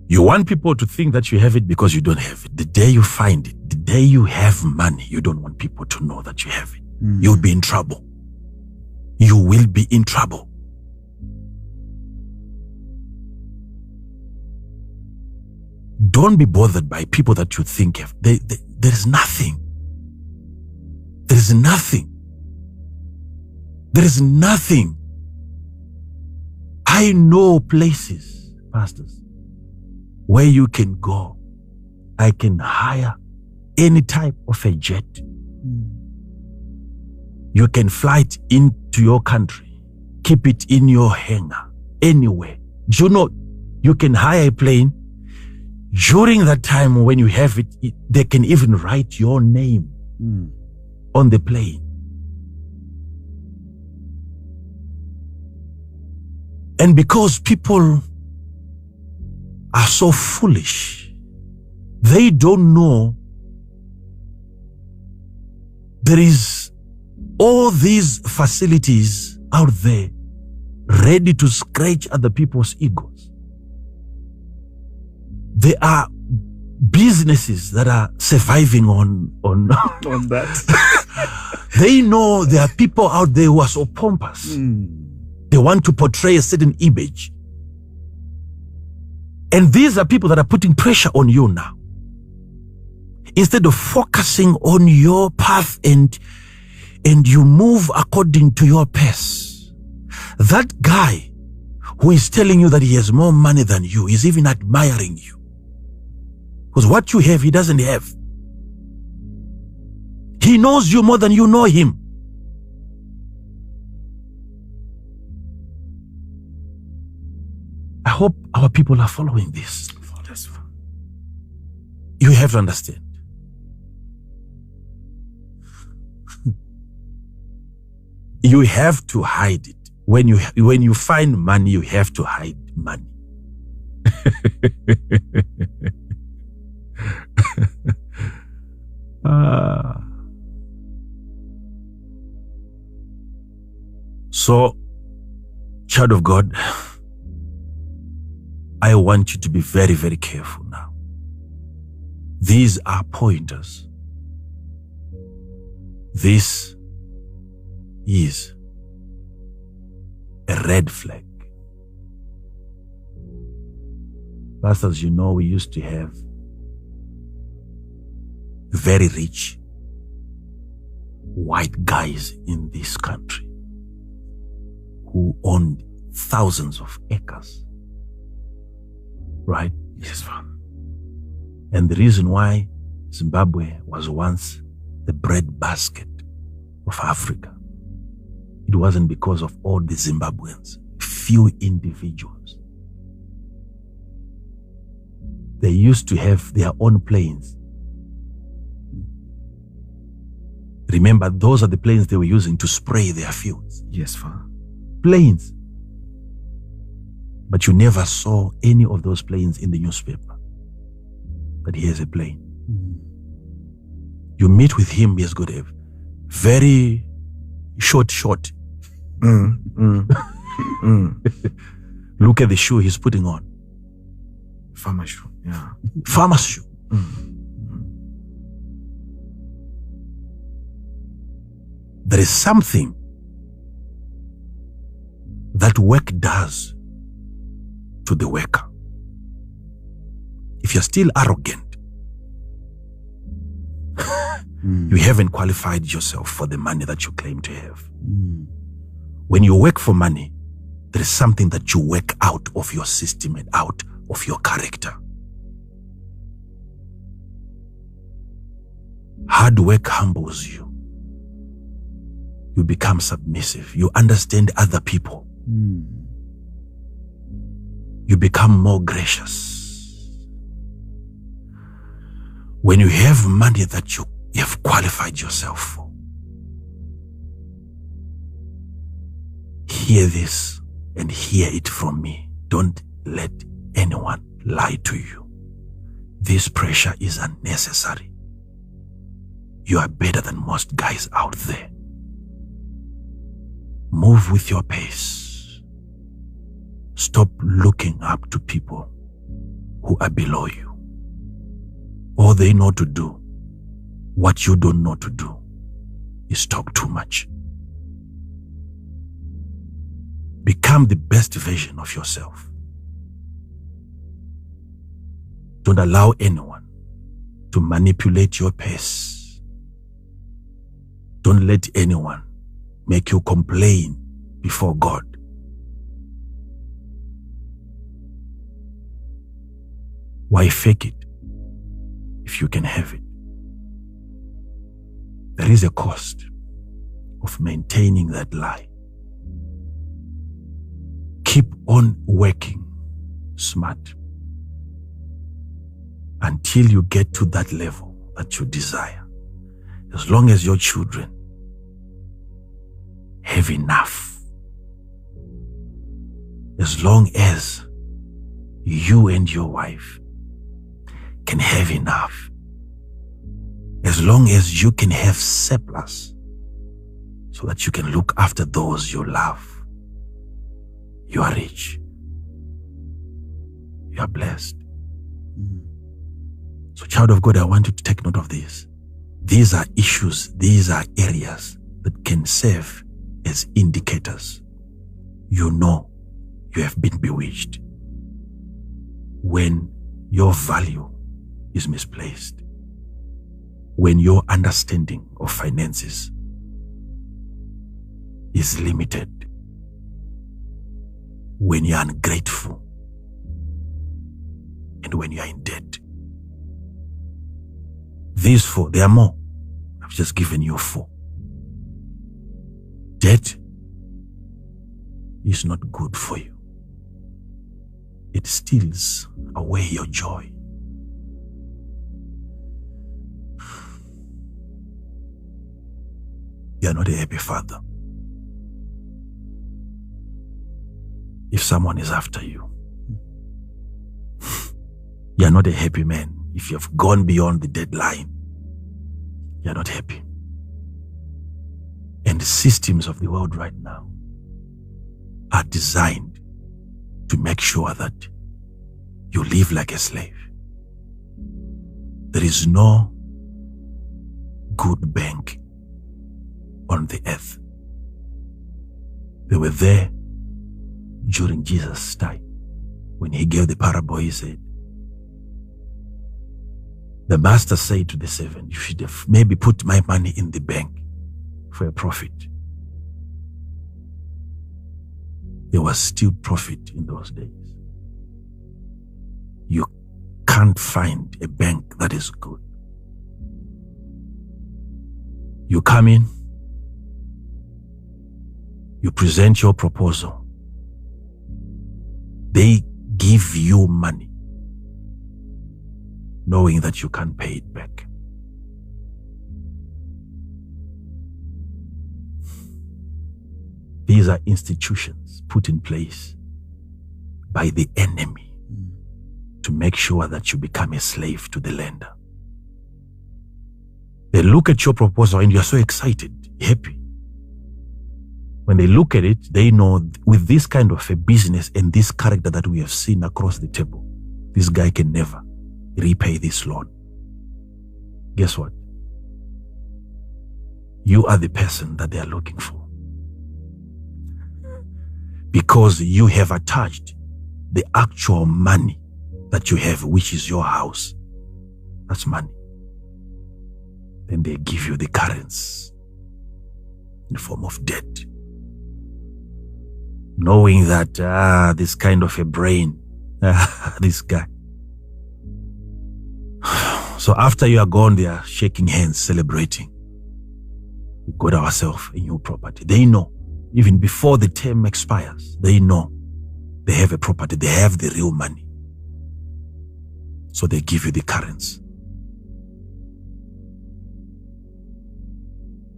You want people to think that you have it because you don't have it. The day you find it, the day you have money, you don't want people to know that you have it. You'll be in trouble. You will be in trouble. Don't be bothered by people that you think have. There is nothing. There is nothing. There is nothing. I know places, pastors, where you can go. I can hire any type of a jet. You can fly it into your country, keep it in your hangar, anywhere. Do you know, you can hire a plane. During that time when you have it, they can even write your name on the plane. And because people are so foolish, they don't know there is all these facilities out there ready to scratch other people's egos. There are businesses that are surviving on that. They know there are people out there who are so pompous. They want to portray a certain image. And these are people that are putting pressure on you now. Instead of focusing on your path and you move according to your pace. That guy who is telling you that he has more money than you is even admiring you. Because what you have, he doesn't have. He knows you more than you know him. I hope our people are following this. You have to understand. You have to hide it. When you find money, you have to hide money. So, child of God, I want you to be very, very careful now. These are pointers. This is a red flag. Pastors, you know, we used to have very rich white guys in this country who owned thousands of acres. Right? Yes, Father. And the reason why Zimbabwe was once the breadbasket of Africa, it wasn't because of all the Zimbabweans, few individuals. They used to have their own planes. Remember, those are the planes they were using to spray their fields. Yes, Father. Planes. But you never saw any of those planes in the newspaper. But he has a plane. You meet with him, he has got a very short. Look at the shoe he's putting on. Farmer shoe. Yeah. Farmer's shoe. There is something that work does to the worker. If you're still arrogant, you haven't qualified yourself for the money that you claim to have. When you work for money, there is something that you work out of your system and out of your character. Hard work humbles you. You become submissive. You understand other people. You become more gracious. When you have money that you have qualified yourself for, hear this and hear it from me. Don't let anyone lie to you. This pressure is unnecessary. You are better than most guys out there. Move with your pace. Stop looking up to people who are below you. All they know to do, what you don't know to do, is talk too much. Become the best version of yourself. Don't allow anyone to manipulate your pace. Don't let anyone make you complain before God. Why fake it if you can have it? There is a cost of maintaining that lie. Keep on working smart until you get to that level that you desire. As long as your children have enough, as long as you and your wife can have enough, as long as you can have surplus so that you can look after those you love, you are rich. You are blessed. So, child of God, I want you to take note of this. These are issues, these are areas that can serve as indicators. You know you have been bewitched when your value is misplaced, when your understanding of finances is limited, when you're ungrateful, and when you're in debt. These four, there are more. I've just given you 4. Debt is not good for you. It steals away your joy. You are not a happy father. If someone is after you, you are not a happy man. If you have gone beyond the deadline, you are not happy. And the systems of the world right now are designed to make sure that you live like a slave. There is no good bank on the earth. They were there during Jesus' time. When he gave the parable, he said, the master said to the servant, you should have maybe put my money in the bank for a profit. there was still profit in those days. You can't find a bank that is good. You come in, you present your proposal. They give you money, knowing that you can't pay it back. These are institutions put in place by the enemy to make sure that you become a slave to the lender. They look at your proposal and you're so excited, happy. When they look at it, they know with this kind of a business and this character that we have seen across the table, this guy can never repay this loan. Guess what? You are the person that they are looking for. Because you have attached the actual money that you have, which is your house. That's money. Then they give you the currency in the form of debt. Knowing that, this kind of a brain, this guy. So after you are gone, they are shaking hands, celebrating. We got ourselves a new property. They know, even before the term expires, they know they have a property, they have the real money. So they give you the currency.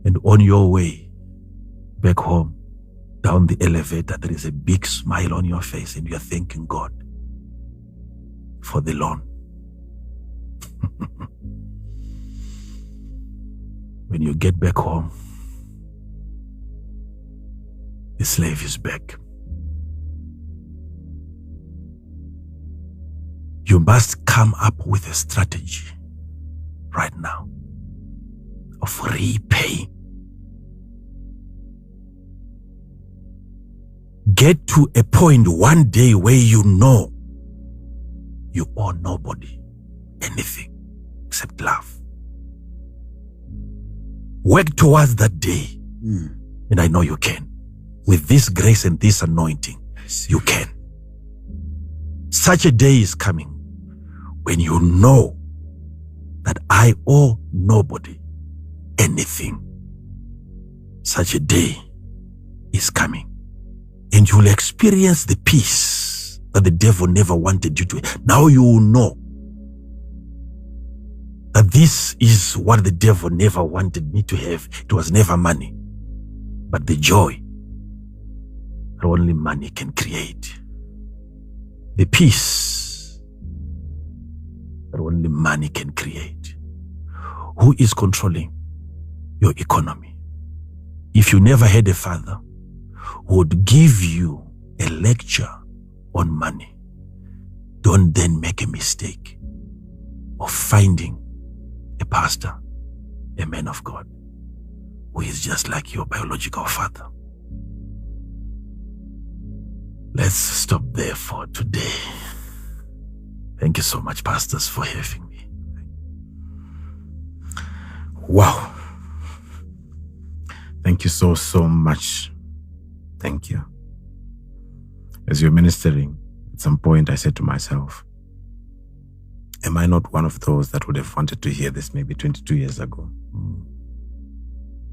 And on your way back home, down the elevator, there is a big smile on your face and you're thanking God for the loan. When you get back home, the slave is back. You must come up with a strategy right now of repaying. Get to a point one day where you know you owe nobody anything except love. Work towards that day. And I know you can. With this grace and this anointing, you can. Such a day is coming when you know that I owe nobody anything. Such a day is coming. And you will experience the peace that the devil never wanted you to. Now you will know that this is what the devil never wanted me to have. It was never money, but the joy that only money can create. The peace that only money can create. Who is controlling your economy? If you never had a father who would give you a lecture on money, don't then make a mistake of finding a pastor, a man of God, who is just like your biological father. Let's stop there for today. Thank you so much, pastors, for having me. Wow. Thank you so much. Thank you. As you're ministering, at some point I said to myself, am I not one of those that would have wanted to hear this maybe 22 years ago?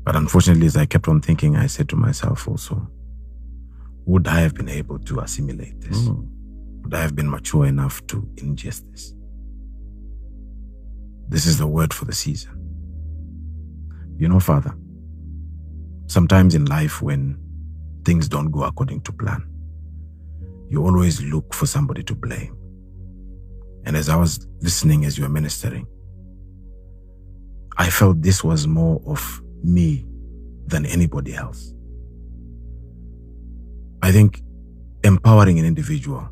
But unfortunately, as I kept on thinking, I said to myself also, would I have been able to assimilate this? Would I have been mature enough to ingest this? This is the word for the season. You know, Father, sometimes in life when things don't go according to plan, you always look for somebody to blame. And as I was listening as you were ministering, I felt this was more of me than anybody else. I think empowering an individual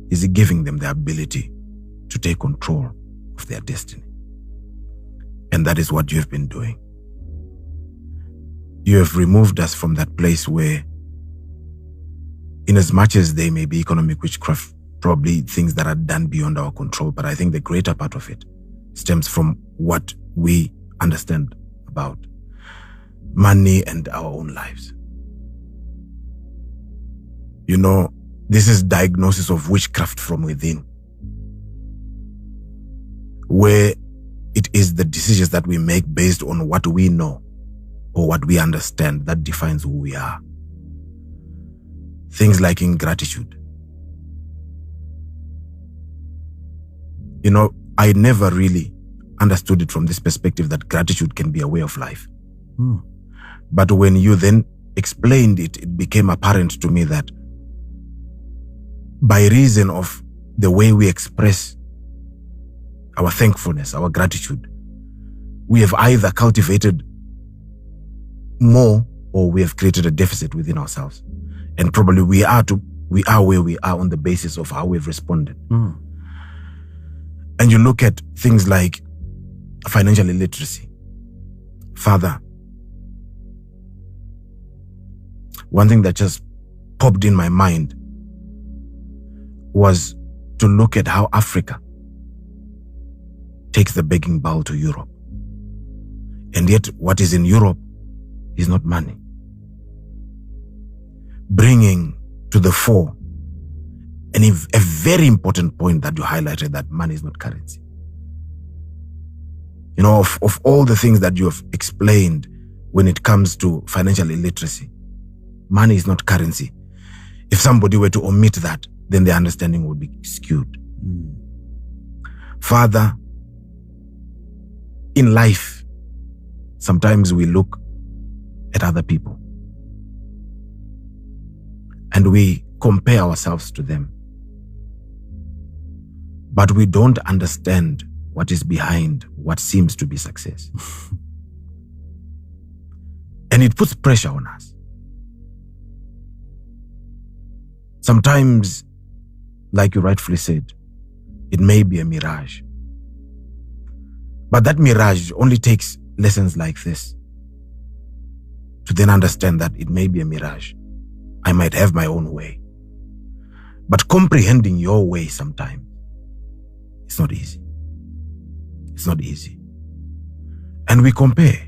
is giving them the ability to take control of their destiny. And that is what you have been doing. You have removed us from that place where, in as much as they may be economic witchcraft, probably things that are done beyond our control, but I think the greater part of it stems from what we understand about money and our own lives. You know, this is diagnosis of witchcraft from within, where it is the decisions that we make based on what we know or what we understand that defines who we are. Things like ingratitude. You know, I never really understood it from this perspective that gratitude can be a way of life. But when you then explained it, it became apparent to me that by reason of the way we express our thankfulness, our gratitude, we have either cultivated more or we have created a deficit within ourselves. And probably we are where we are on the basis of how we've responded. And you look at things like financial illiteracy. Father, one thing that just popped in my mind was to look at how Africa takes the begging bowl to Europe. And yet what is in Europe is not money. Bringing to the fore a very important point that you highlighted, that money is not currency. You know, of all the things that you have explained when it comes to financial illiteracy, money is not currency. If somebody were to omit that, then the understanding would be skewed. Father, in life, sometimes we look at other people and we compare ourselves to them. But we don't understand what is behind what seems to be success. And it puts pressure on us. Sometimes, like you rightfully said, it may be a mirage. But that mirage only takes lessons like this to then understand that it may be a mirage. I might have my own way. But comprehending your way sometimes, it's not easy. It's not easy. And we compare.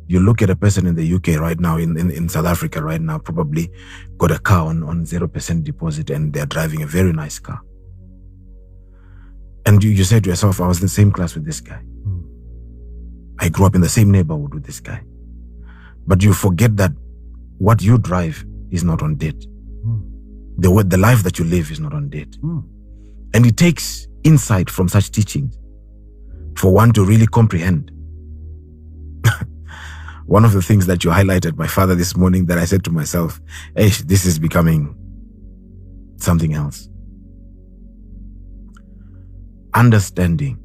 You look at a person in the UK right now, in South Africa right now, probably got a car on 0% deposit and they're driving a very nice car. And you say to yourself, I was in the same class with this guy. I grew up in the same neighborhood with this guy. But you forget that what you drive is not on debt. The life that you live is not on debt. And it takes insight from such teachings for one to really comprehend. One of the things that you highlighted, my father, this morning, that I said to myself, hey, this is becoming something else. Understanding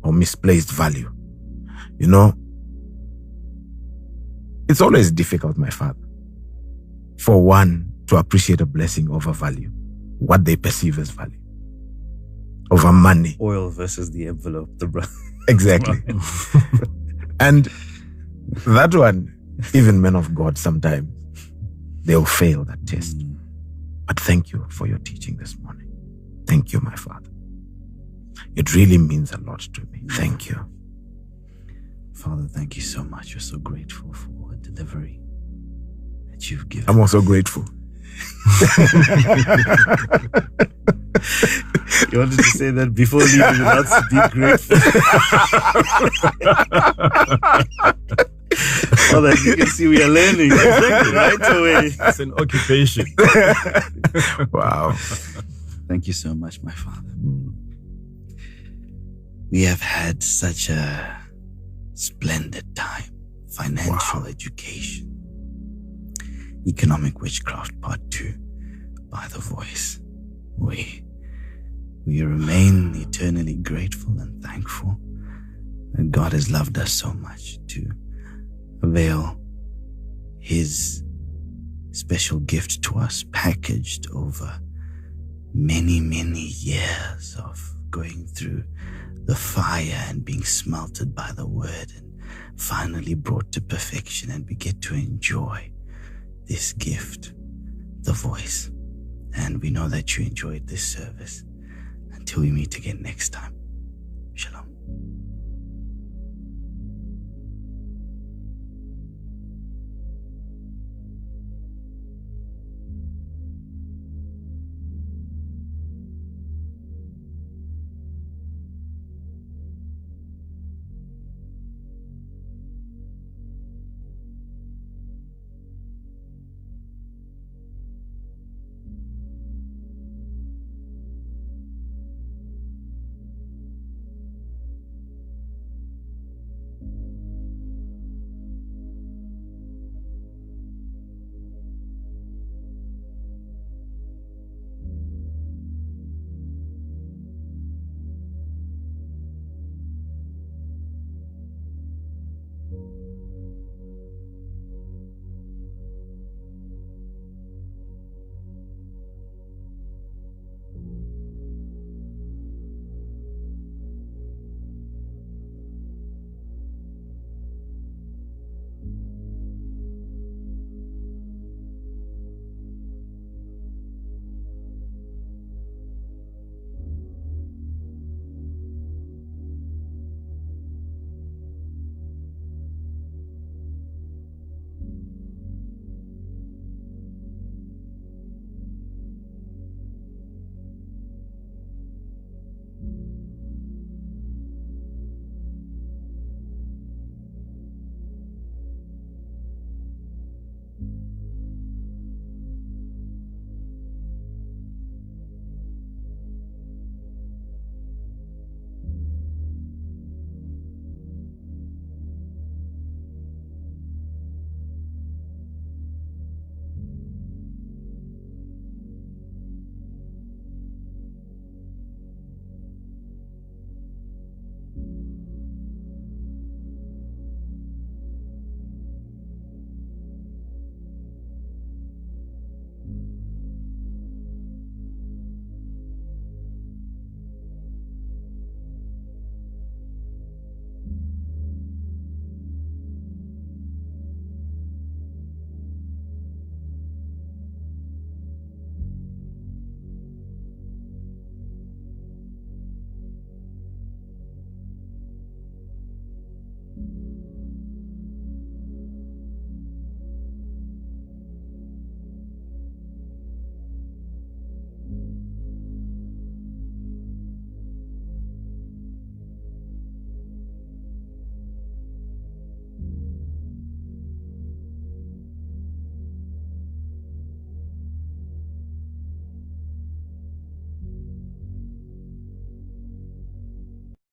or misplaced value. You know, it's always difficult, my father, for one to appreciate a blessing over value, what they perceive as value, over money. Oil versus the envelope, the brother. Exactly. And that one, even men of God, sometimes they'll fail that test. But thank you for your teaching this morning. Thank you, my father. It really means a lot to me. Thank you. Father, thank you so much. We're so grateful for a delivery that you've given. I'm also grateful. You wanted to say that before leaving without being grateful. Father, you can see we are learning right away. It's an occupation. Wow. Thank you so much, my Father. We have had such a splendid time. Financial education. Economic Witchcraft Part 2 by The Voice. We remain eternally grateful and thankful that God has loved us so much to avail His special gift to us, packaged over many, many years of going through the fire and being smelted by the word and finally brought to perfection, and we get to enjoy this gift, The Voice. And we know that you enjoyed this service. Until we meet again next time,